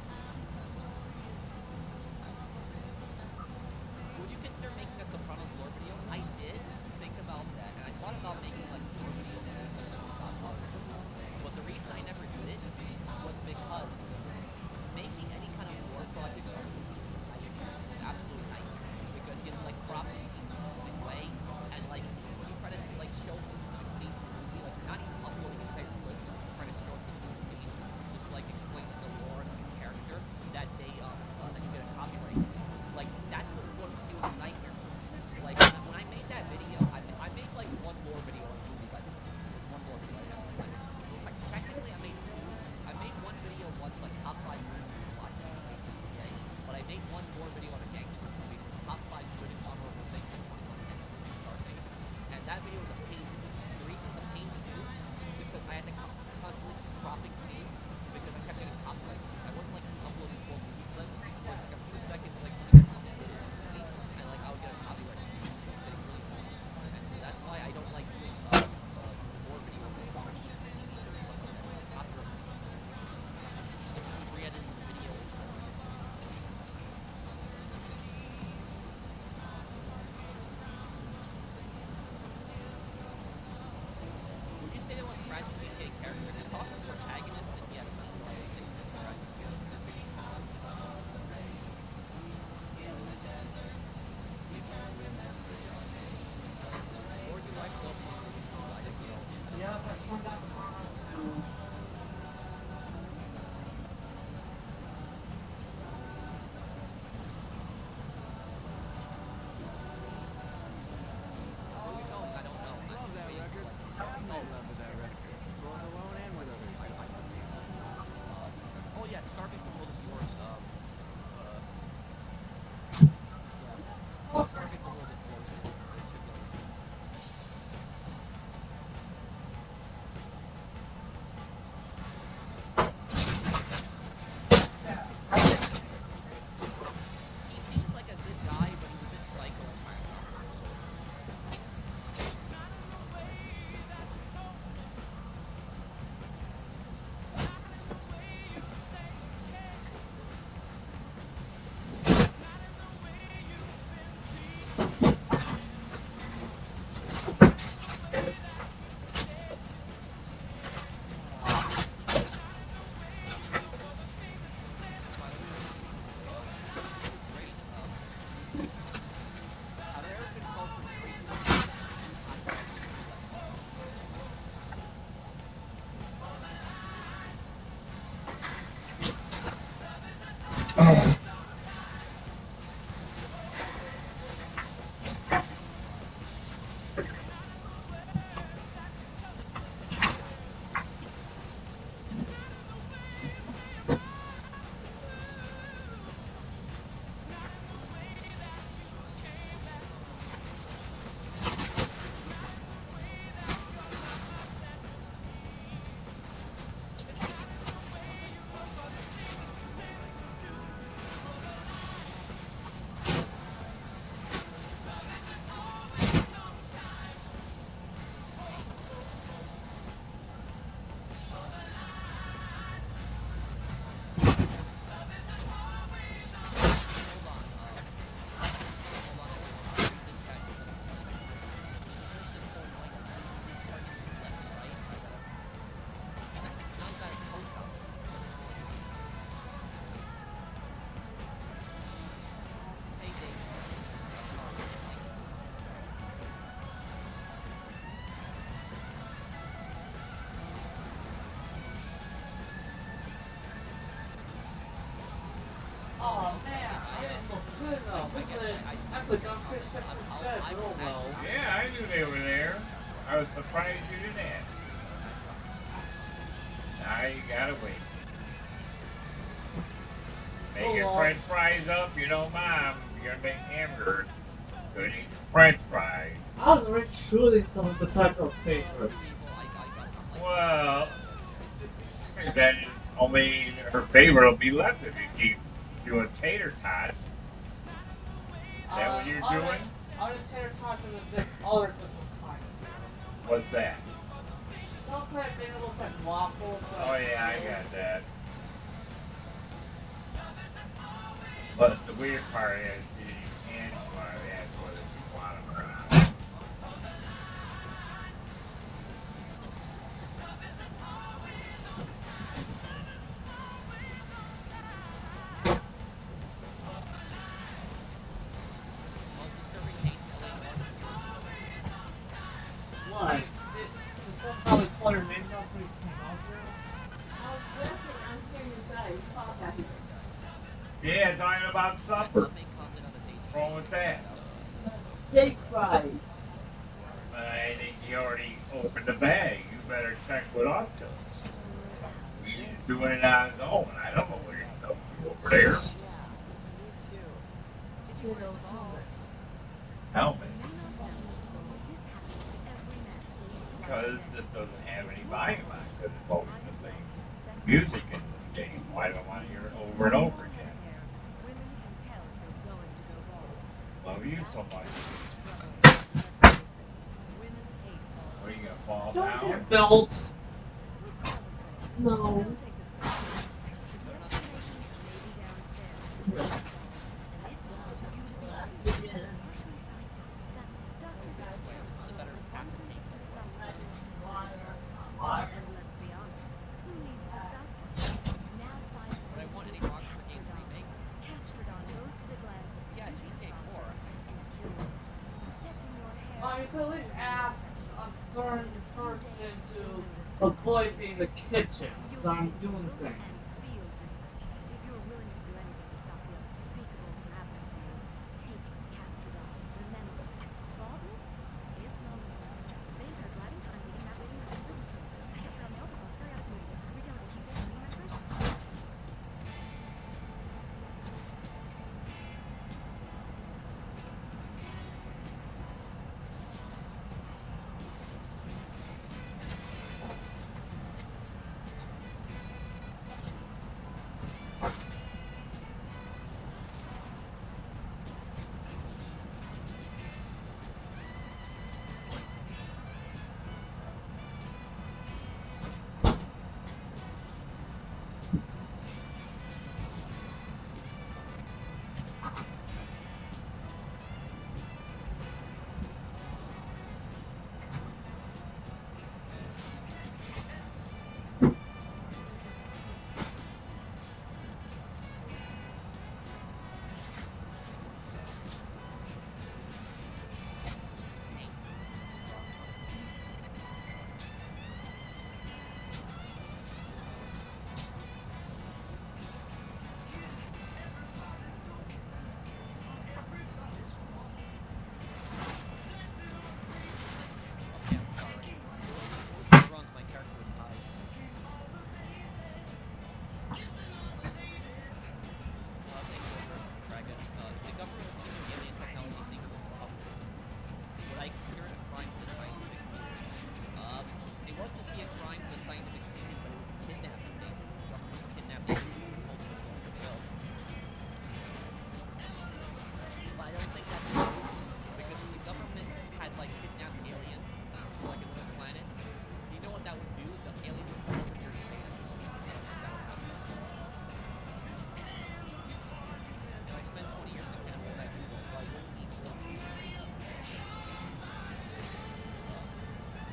good enough. Actually, got fish chips instead. Oh well. Yeah, I knew they were there. I was surprised you didn't ask. Now you gotta wait. Make your French fries up, you know, Mom. You're gonna make hamburgers. Gonna eat French fries. I was already shooting some besides our favorites. Well, then only her favorite will be left if you keep doing tater tots. Is that what you're doing? Other tater tots are the other different kinds. What's that? Some kind of thing that looks like waffles. Oh yeah, I got that. But the weird part is you can't want to ask whether you want them or not. What? It's just probably call your name down so you came out here? I was listening. I'm hearing you guys talk at me. Yeah, talking about supper. What's wrong with that? Steak fries. I think you already opened the bag. You better check with us. He's doing it on his own. I don't know what he's up to over there. Help me. Because this doesn't have any volume on it, because it's always the same music in this game. Why do I want to hear it over and over again? Love you so much. What are you gonna fall So down? their belts. No. You could at least ask a certain person to avoid being in the kitchen because I'm doing things.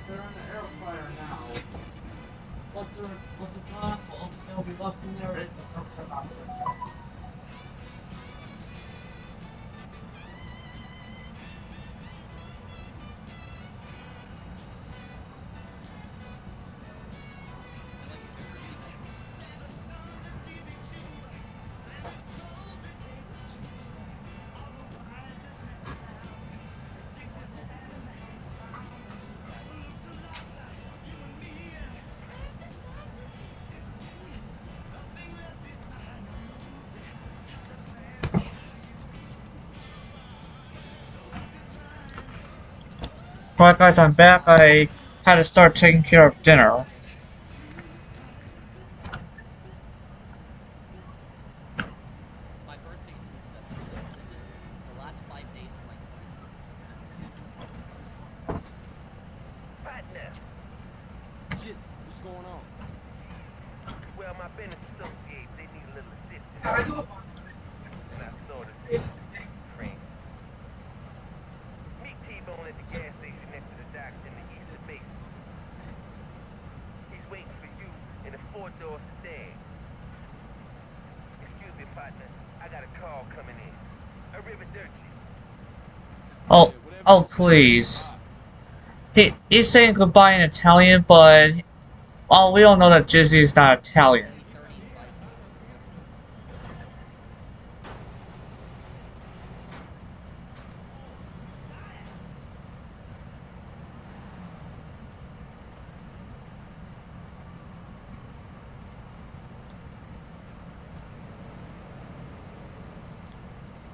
They're in the air fryer now. What's it done? Well, it'll be left in there. It's Alright guys, I'm back. I had to start taking care of dinner. My birthday is June 7th, so this is the last 5 days of my 20s. Partner. Jizzy, what's going on? Well, my business associates, they need a little assistance. And I thought of friend. Meet T-Bone at the gas station next to the docks in the Eastern Basin. He's waiting for you in a 4-door sedan. Excuse me, partner. I got a call coming in. Arrivederci. Oh please. He's saying goodbye in Italian, but we all know that Jizzy is not Italian.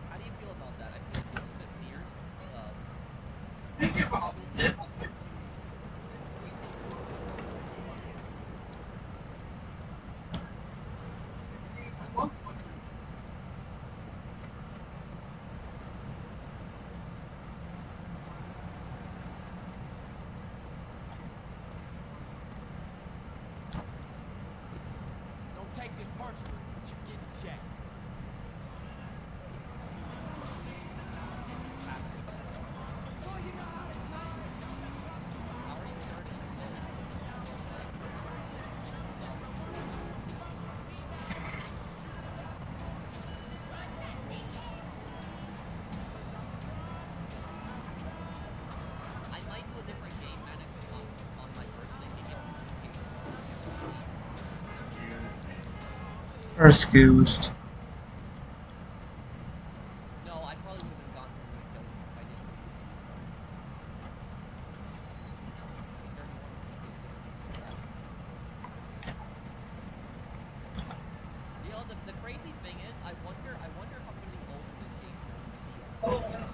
How do you feel about that? I feel like it's a bit weird. Don't take this personally, but you're getting jacked. I might do a different game, Maddox, on my birthday, maybe I'll You're excused. No, I probably would have been gone from Rico if I didn't leave. You know, the crazy thing is, I wonder if I'm gonna be older than Jason or Lucia.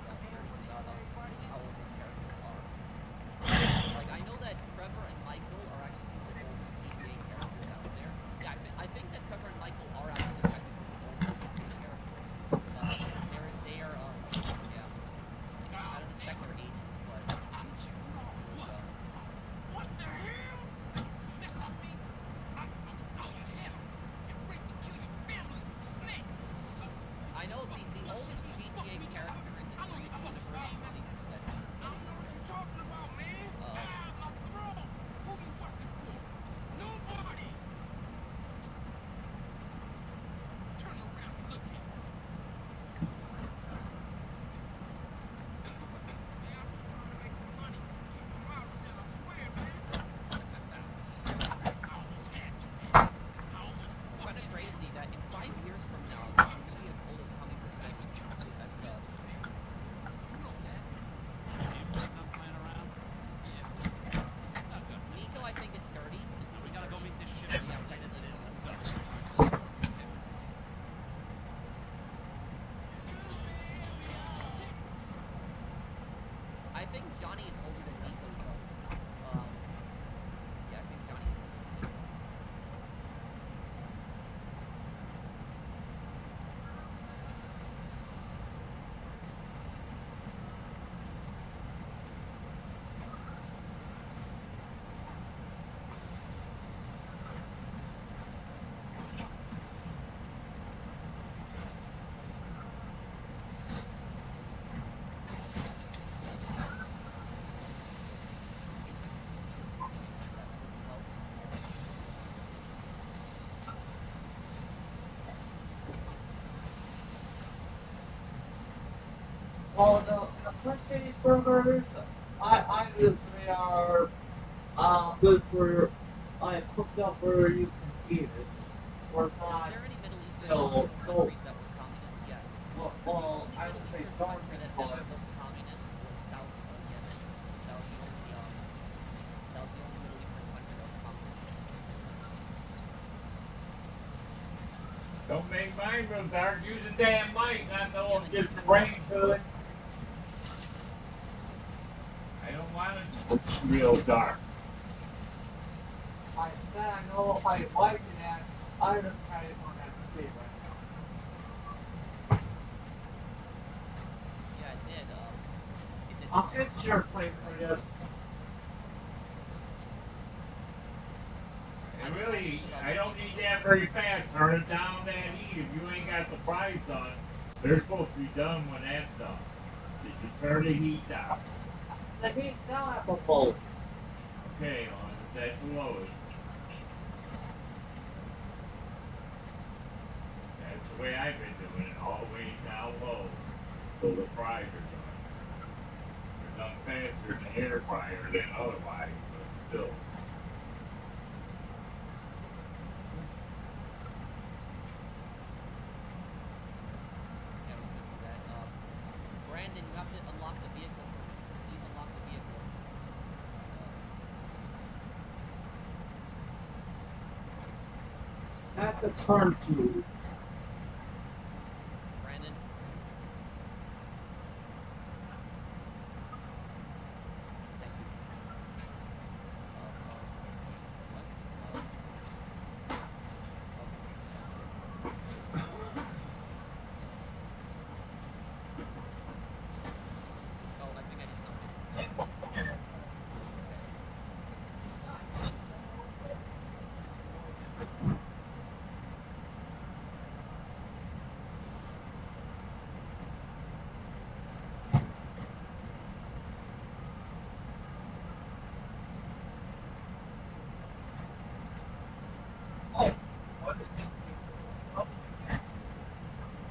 I'm curious about how old those characters are. Like, I know that Trevor and Michael are actually some of the oldest GTA characters out there. Yeah, I think that Trevor and Michael are actually technically the oldest GTA characters. They are, yeah. I don't check their ages, but... What the hell? Mess on me. I'm your head off and rape and kill your family, snake. I know the oldest GTA character in the universe, I think you said. I don't know what you're talking about, man. My throne. Who you working for? Nobody. Turn around and look at me. Kind of crazy that in 5 years from now, Luigi is old as coming for second. That's Nico, I think, is 30. We gotta go meet this shit. Yeah, right as it is. Let's go. I think Johnny is older than Nico, though. Yeah, I think Johnny is older. Well, the Mercedes burgers, I believe they are good for cooked up where you can eat it. Or it's not Is there any Middle Eastern still so. countries that were communist? Yes. Well, I would say don't, Country that but was communist was South Yemen. That was the only Middle Eastern country that was communist. Don't make mine real dark. Use a damn mic, not no just the brain to it. I don't It's real dark. I said I know if I like it, and I just kind of on that speed right Yeah, it did. It did. now. I'll get your plate for this. And really, I don't need that very fast. Turn it down that heat. If you ain't got the fries done, they're supposed to be done when that's done. Did you turn the heat down? The heat's down at the lowest. Okay, on that lowest. That's the way I've been doing it, all the way down low, so the fries are done. They're done faster in the air fryer than otherwise, but still. Yeah, we could do that. Brandon, you have to unlock the vehicle. Please unlock the vehicle. That's a turn two. Brandon. Thank you. What? Oh, I think I did something.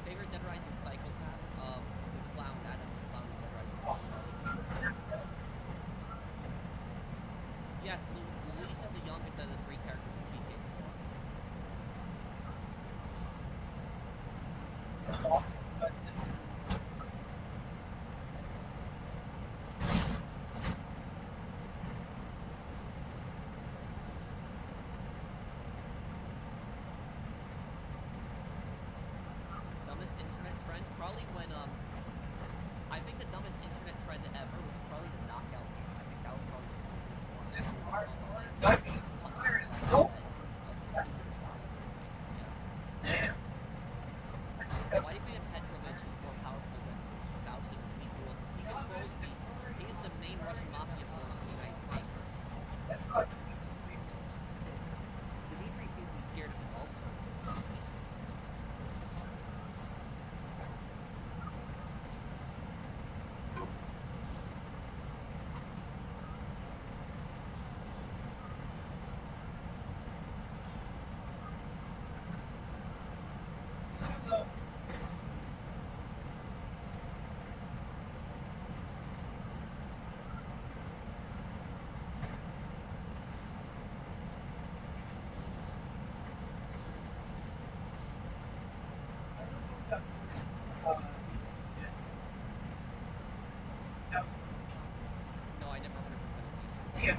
Favorite Dead Rising psychopath? The clown, Adam, the clown in Dead Rising. Yes, Luis is the youngest of the three characters in PK4. Dumbest internet trend? Probably when, I think the dumbest internet trend ever was probably the knockout game. I think that was probably the stupidest one. This That part, was fire is so the stupidest one. Yeah. damn. Why do you think Petrovich is more powerful than Faustin? He controls he is the main Russian mafia force in the United States. Dmitri seems to be scared of him also. No, I never 100% seen it.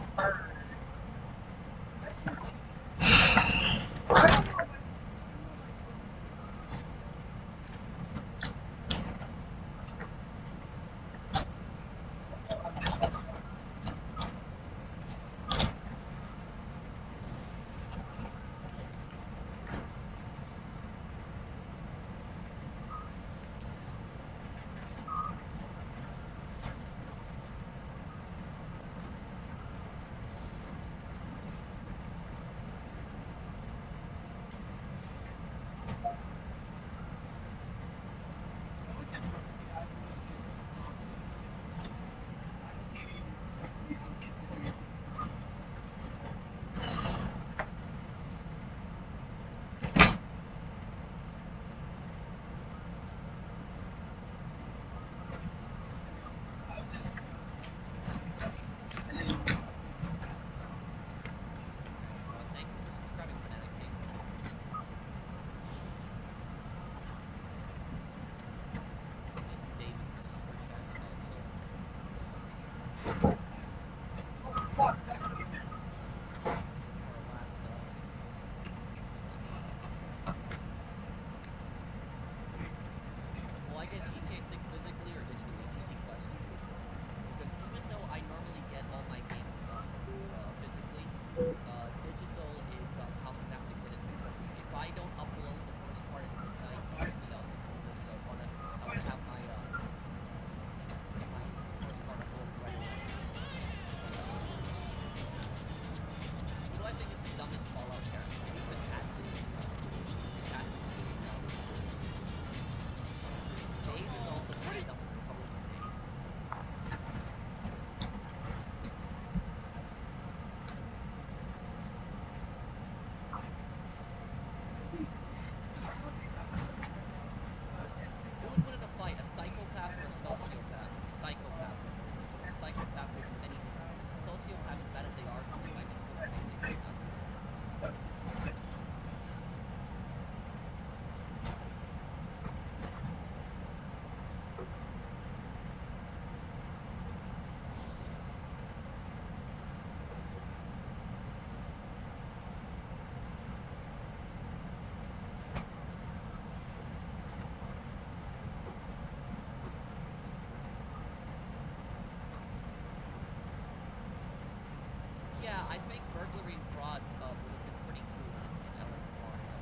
I think burglary and fraud would have been pretty cool in LA Florida.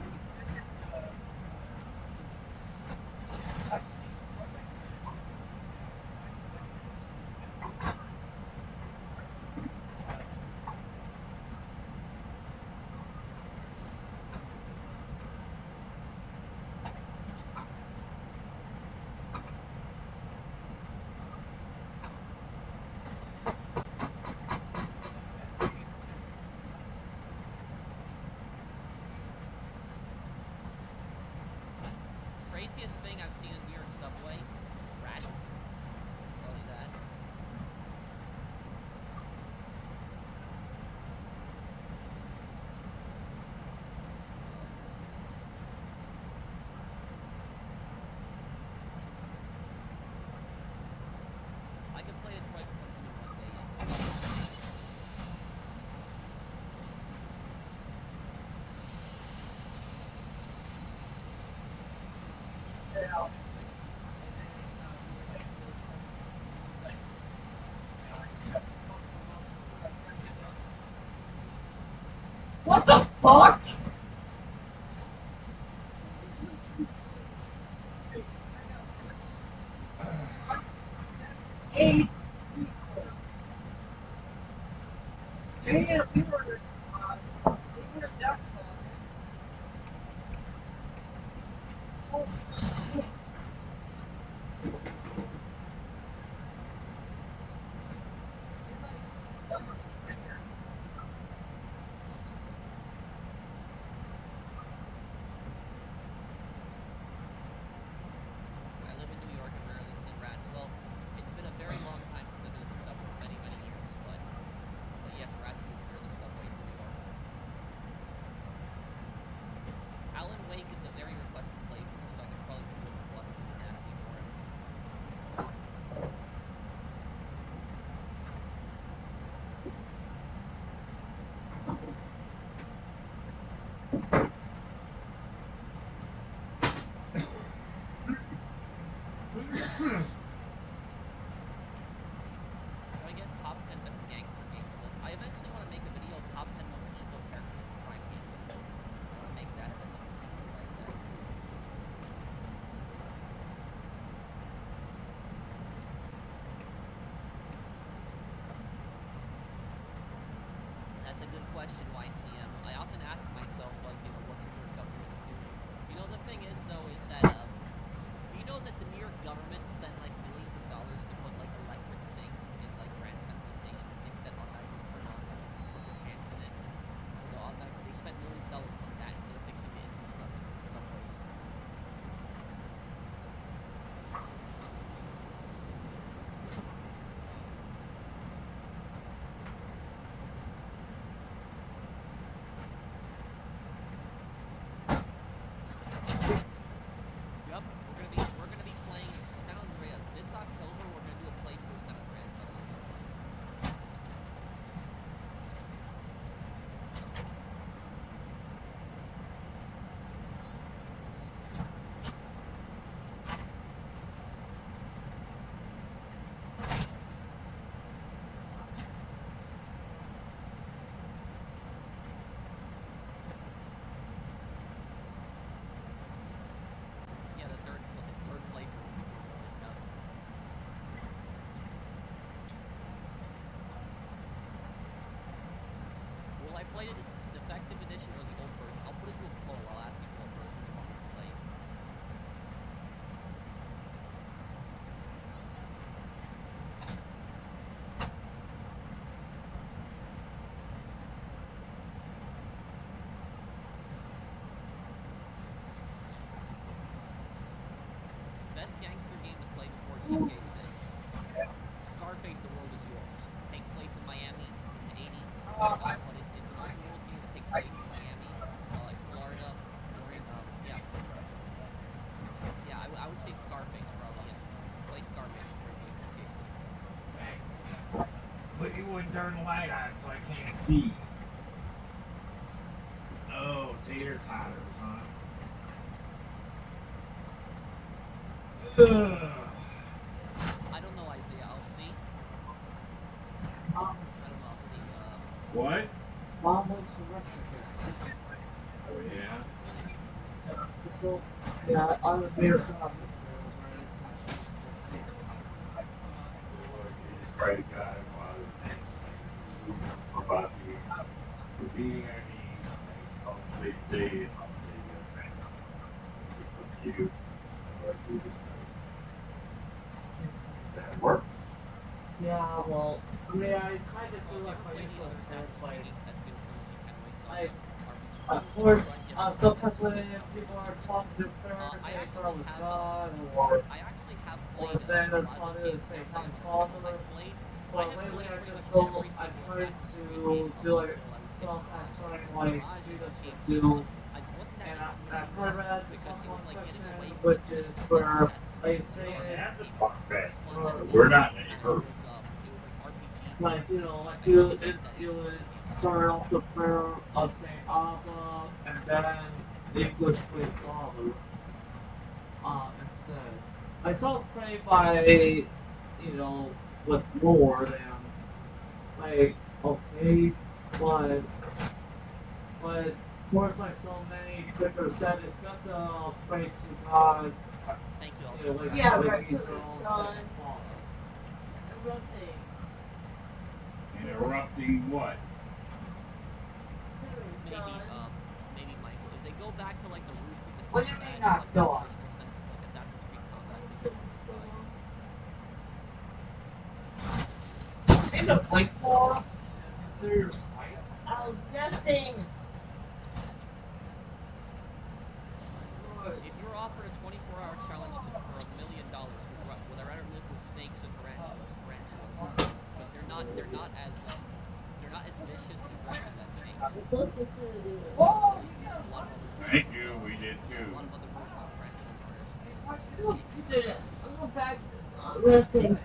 Craziest thing I've seen in New York subway, rats. Tell you that. I could play Detroit Become Human one day, yes. What the fuck? Eight. Damn, we were down. Holy shit. I live in New York and rarely see rats. Well, it's been a very long time since I've been in the subway, many, many years, but yes, rats do appear in the subways in New York. Alan Wake is a very requested playthrough, so I could probably do it with a lot of people asking for it. So I get top 10 best gangster games list. I eventually want to make a video of top 10 most evil characters in crime games too. I want to make that eventually. Like that. That's a good question, YCM. I often ask myself, like, what the New York government is doing. The thing is, though, is that, you know that the New York government spent, like, millions of dollars to put, like, electric sinks in, like, Grand Central Station, sinks that automatically turn on when you put your pants in it. So they spent millions of dollars on that instead of fixing the infrastructure in the subways. Yup, we're gonna be playing San Andreas this October. We're gonna do a playthrough of San Andreas, by the way. Yeah, the third playthrough. Yep. Well, I played it the defective edition or the old version. I'll put it to a poll. I'll ask people what version they want me to play. Best gangster game to play before GTA 6. Scarface: The World Is Yours. Takes place in Miami in the 80s. But it's an open world game that takes place in Miami, like Florida, during, yeah. Yeah, I would say Scarface probably. Yeah. Play Scarface before you play GTA 6. Thanks. But you wouldn't turn the light on so I can't see. Oh, tater totters, huh? Ugh. I don't know, Isaiah. I'll see. I don't know. I'll see. What? Mom went to Mexico. Oh, yeah? So, yeah, I'm a beer sauce. Great guy was about the being our needs, obviously they you or do this that work. Yeah, well, I mean, I kind of still like my Play the usual other approach, Assassin's like, Creed games as simply as you can with some like, RPG of tools. course, Yeah. sometimes when people are talking to parents, I they start actually with have God, I actually have or played then a they're lot of trying those to games. say They're Heavenly played. Father, I but have lately played I pretty just much go, every I single try Assassin's Creed to game up do like until I would say some kind of Mirage. starting like Mirage and Judas those would games do, came out. I just wasn't that and into them I kind of anymore read this because it one was like getting section, away from which the is traditional where Assassin's they Creed say games. it, Have the Came fuck out. back. This one that We're was not in any and hurry. it was like RPG. like, you know, like I you, think that you would game start off the prayer of Saint Abba, and then the English with Father, instead. I saw pray by, you know, with Lord, and, like, okay, but, of course, like so many Christians said, it's just pray to God, Thank you all. you know, like, Yeah, like right, he's so their it's own gone. second father. Rotate. Interrupting what? Maybe Michael. If they go back to like the roots of the What do you combat, mean not like the done? traditional sense of like Assassin's Creed combat, maybe I'll try. In the blink for their sights. I was guessing. If you were offered a 24-hour challenge for $1 million, would I rather live with snakes and tarantulas? Because they're not as vicious and aggressive as snakes. Whoa! Thank you, we did too. A lot of other versions of tarantulas aren't as vicious as snakes. I'm going back. Resting.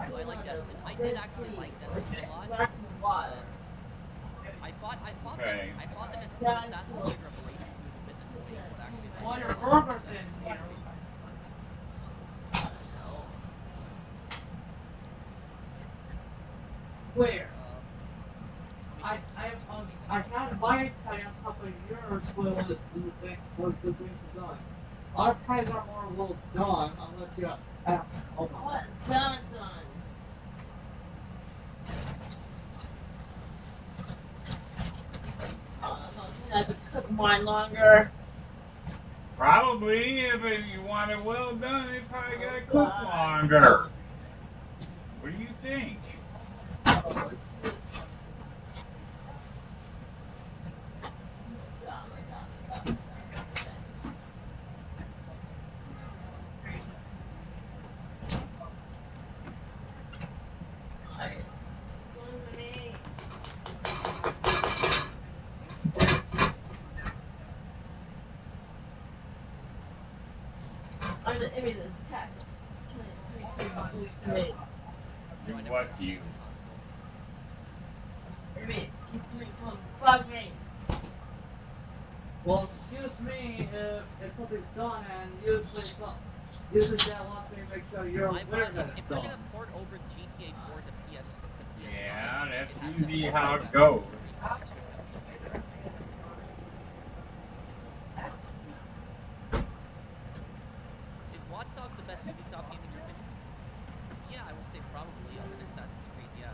So I like Desmond. I did actually like Desmond a lot. Back in the water. I thought Okay. that Assassin's Creed Revelations was a bit annoying, but actually Well, your burger's in here. Where? I had my pie on top of yours when the thing was done. Our pies are more well done unless you have. Hold on. What's done? I could cook mine longer. Probably, if you want it well done, they probably gotta cook longer. What do you think? Do what to you? Well, excuse me if something's done, and usually that wants me to make sure you're aware that it's if they're done. gonna port over GTA 4 to PS5, Yeah, that's it has to usually have how the it goes. Is Watch Dogs the best Ubisoft game in your opinion? Yeah, I would say probably, other than Assassin's Creed, yeah.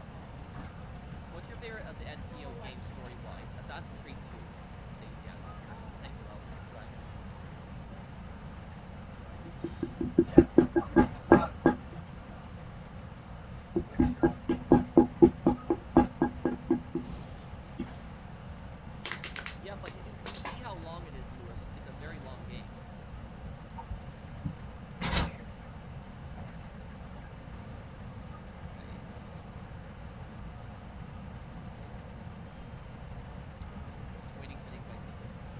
What's your favorite of the NCO game story-wise? Assassin's Creed 2. Says yeah. Thank you, Al. Right. Yeah, but you see how long it is, Lewis. It's a very long game. Just waiting for the invite to business.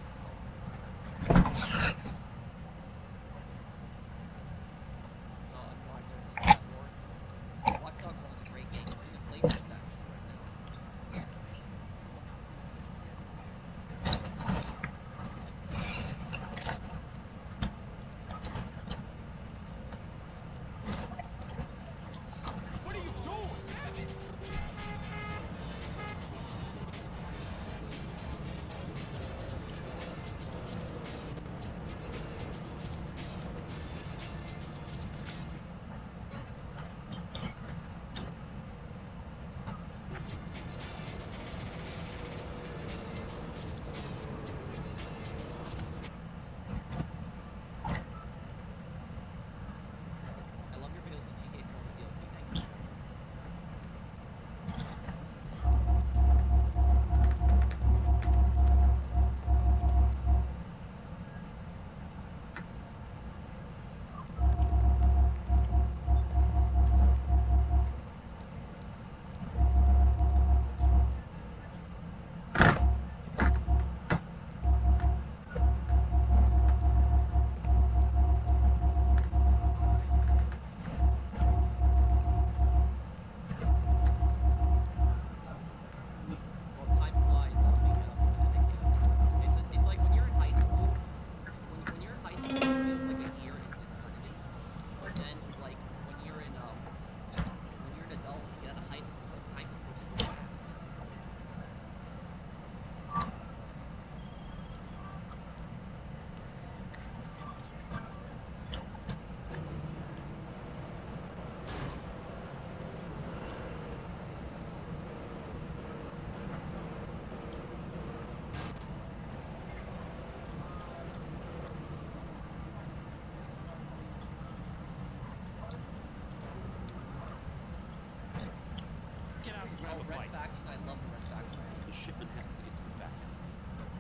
Red Faction, I love the Red Faction. The shipment has to get to the back.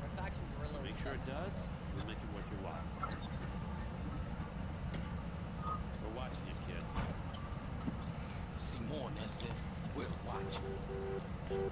Red Faction Guerrilla. Make sure it does. We'll make it worth your while. We're watching you, kid. Simone, that's it. We're watching.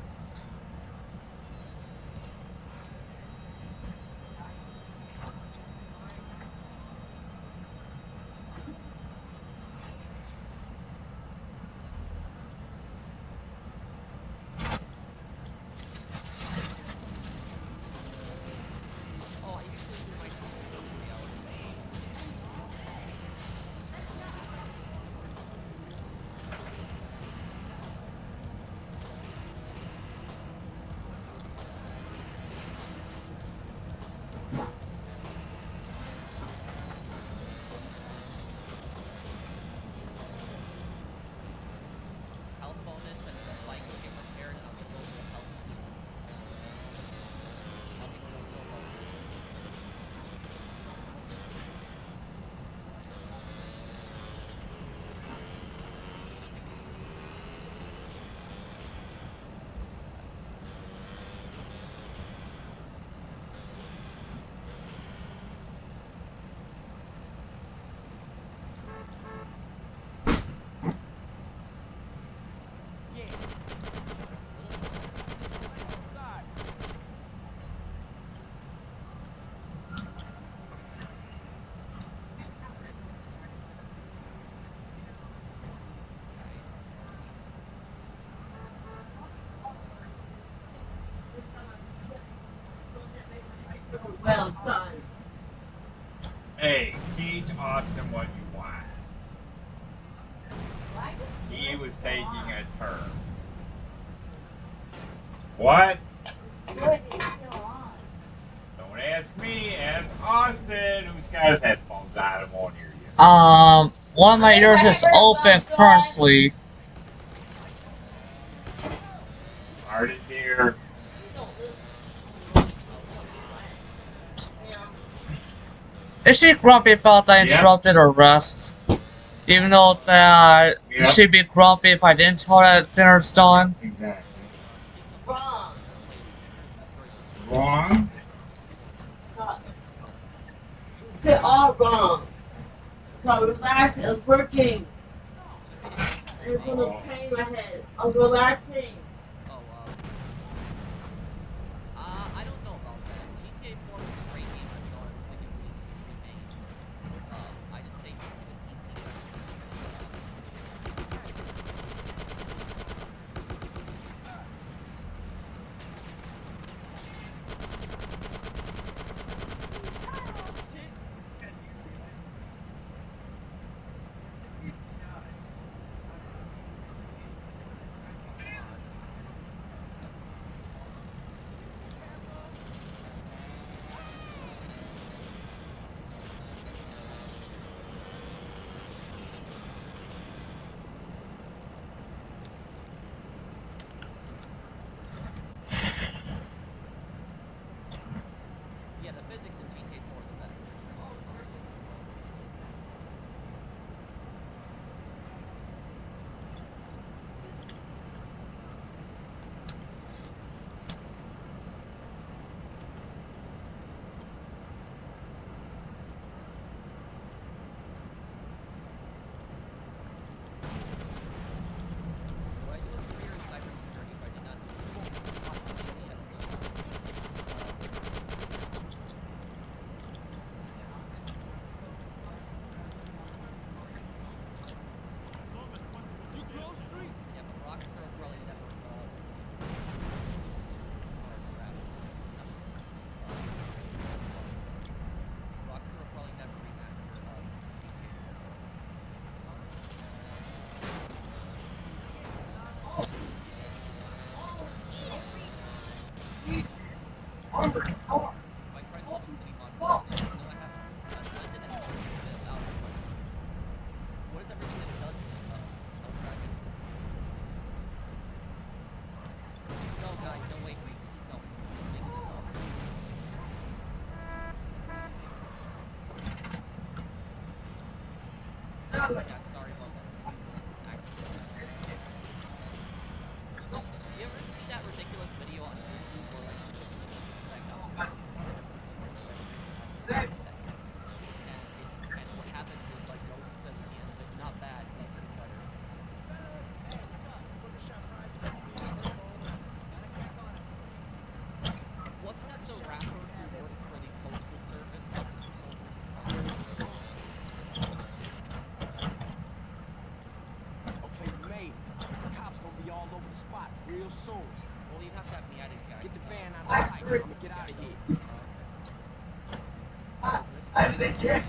Well done. Hey, teach Austin what you want. He was taking a turn. What? Good, it's still on. Don't ask me, ask Austin, who's got his headphones out of on here yet. One of my ears is open currently. Arden dear. Is she grumpy about I interrupted her rest? Even though that she'd be grumpy if I didn't tell her that dinner's done? Exactly. Wrong. Wrong? They're all wrong. So relax and working. It's gonna pain my head. I'm relaxing. I don't know about that. GTA 4 was a great game on its own. I think it needs to be remade. I just say just give it PC version. Yeah, the physics in GTA 4 are the best. Well, I do a career in cybersecurity, but I did not do yeah, but Rockstar will probably never, Rockstar will probably never remaster, GTA 4. If I try to live in City Mod, no, I haven't. I did a bit about it, but what is everything that it does in Dragon? No, guys, no, wait, keep going. Just making it up. Yeah, sorry about that. Accident. the spot real soon. Well, you'd have to have me added, Get the van out of sight. I'm gonna get out of here. I didn't care.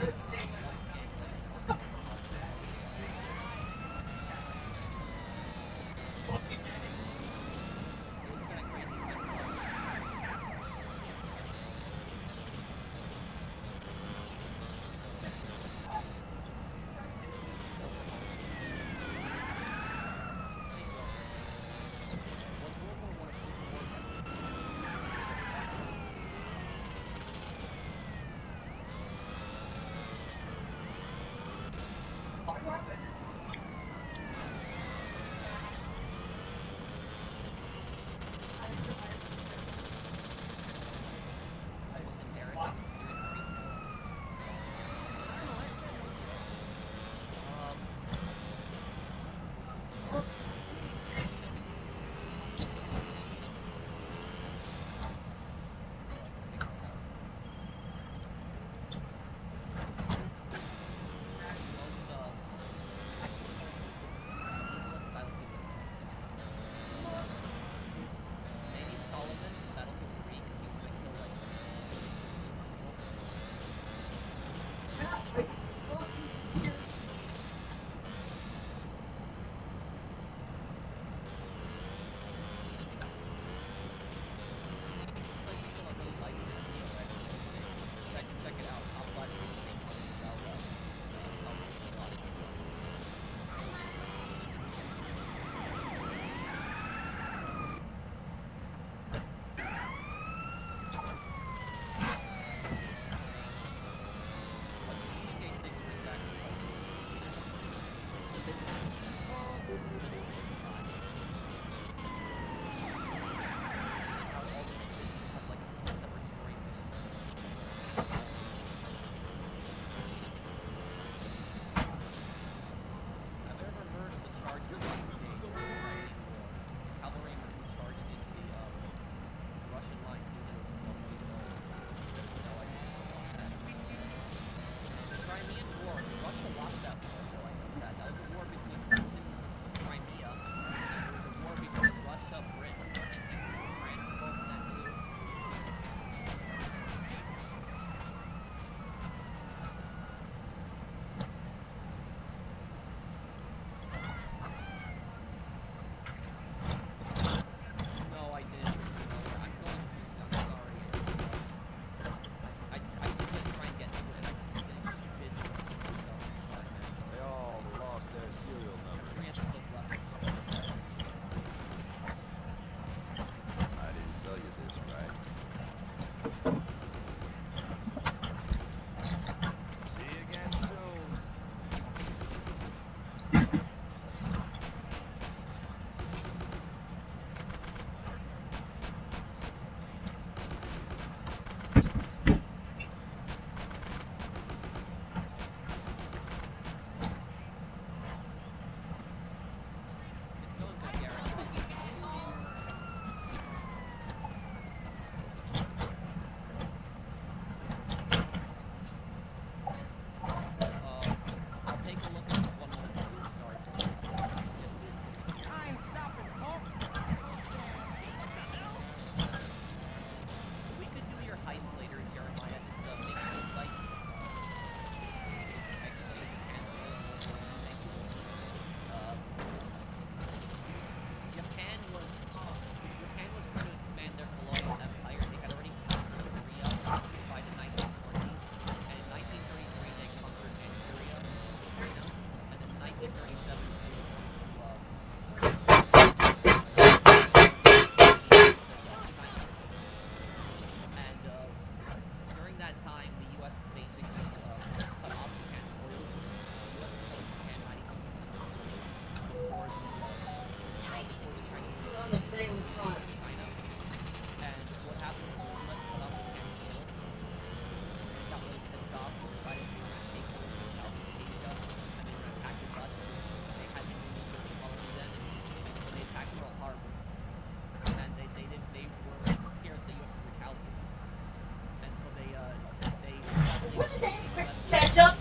Ketchup?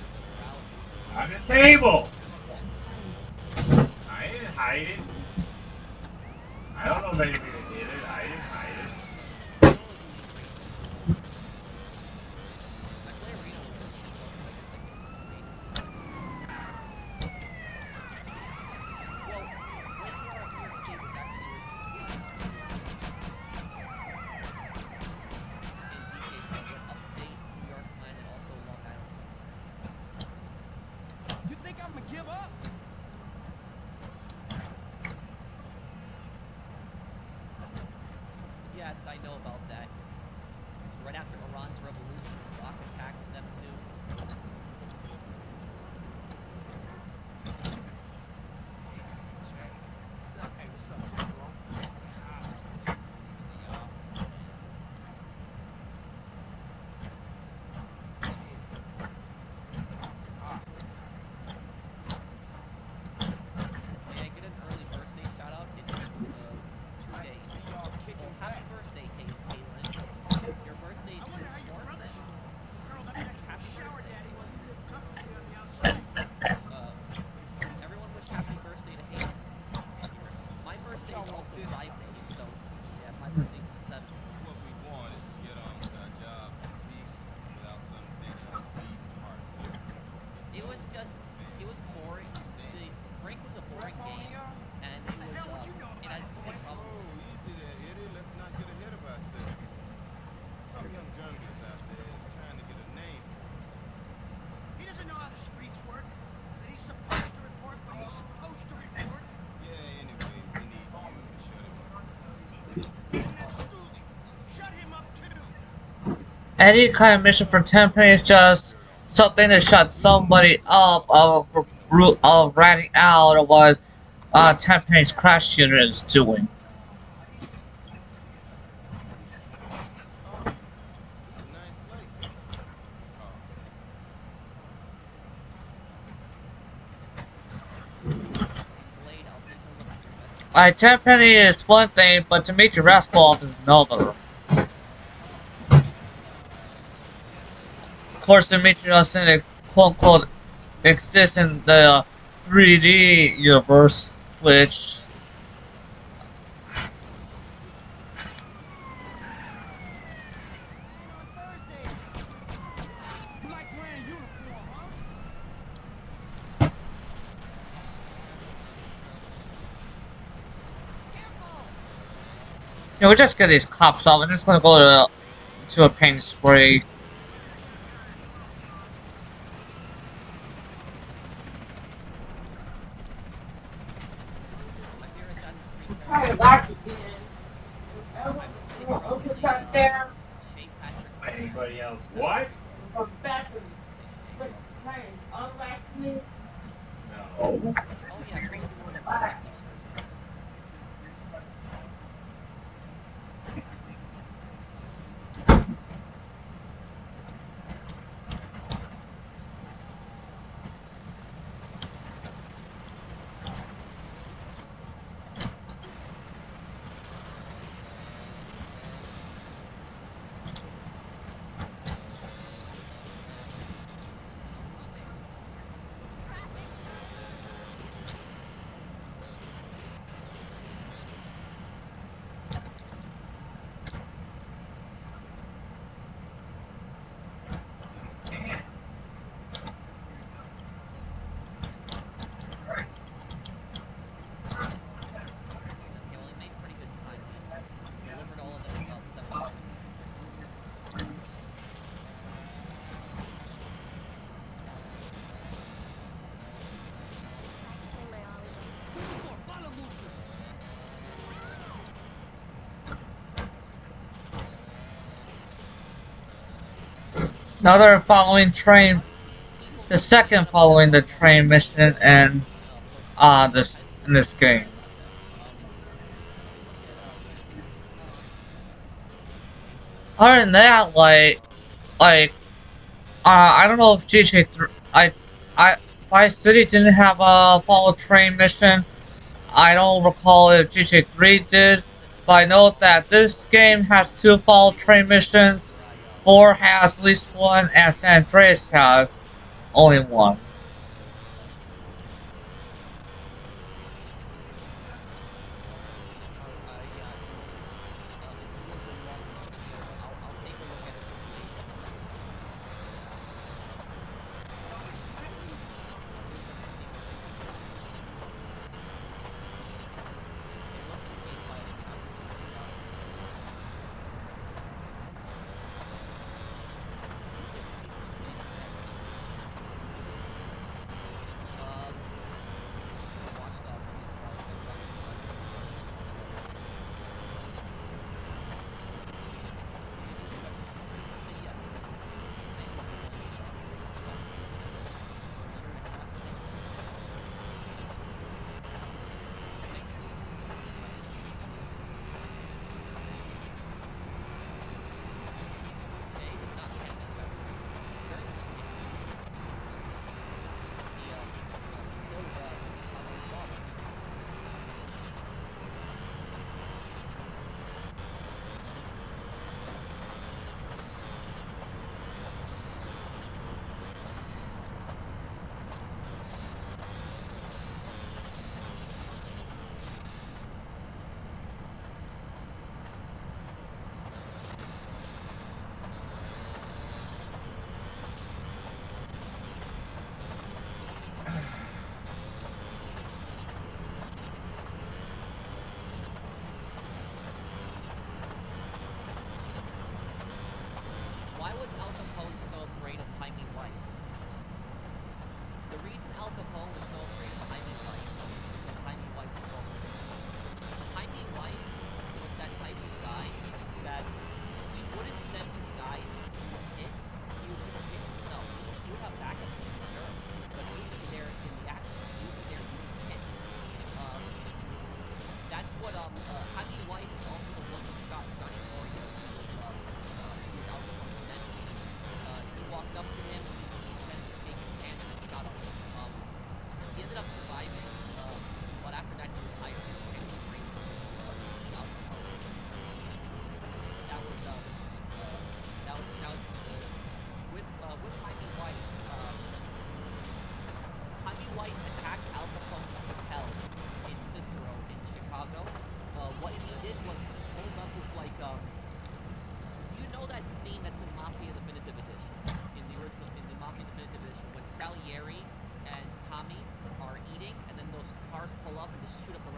On the table. I didn't hide it. I don't know if anybody did it. I didn't hide it. I play Arena with it, so I guess I can base. Well, when you are in New York State was actually in GTA 5 with upstate New York line and also Long Island. You think I'm gonna give up? Yes, I know about that. Right after Iran's revolution, Iraq attacked them too. Hey, what's up, bro? Cops in the office, man. May I get an early birthday shout out? It's 2 days. Well, happy birthday, Caitlin. Your birthday is June 4th then. Happy birthday. Everyone wish happy birthday to Hayden. My birthday is also 5 days, so yeah, my birthday's the 7th. What we want is to get on with our jobs in peace without some big beating heart. It was boring. The Brink was a boring game, and it had so many problems. Oh, easy there, idiot. Let's not get ahead of ourselves. Some young journalist out there is trying to get a name for himself. He doesn't know how the streets work. That he's supposed to report what he's supposed to report. Yeah, anyway, we need you to shut him up. And that's Stooley. Shut him up too. Any kind of mission for Tenpenny is just something to shut somebody up of ratting out of what Tenpenny's crash unit is doing. It's a nice place. Tenpenny is one thing, but Dmitry Rascalov is another. Of course, Dmitry doesn't quote-unquote exist in the 3D universe, which... we'll just get these cops off. I'm just gonna go to a paint spray. Try to watch again. Open back there. Anybody else? What? From the bathroom. But try and unlatch me. No. Another following train, the second following the train mission in this game. Other than that, I don't know if GTA 3, Vice City didn't have a follow train mission. I don't recall if GTA 3 did, but I know that this game has 2 follow train missions. 4 has at least 1, and San Andreas has only 1.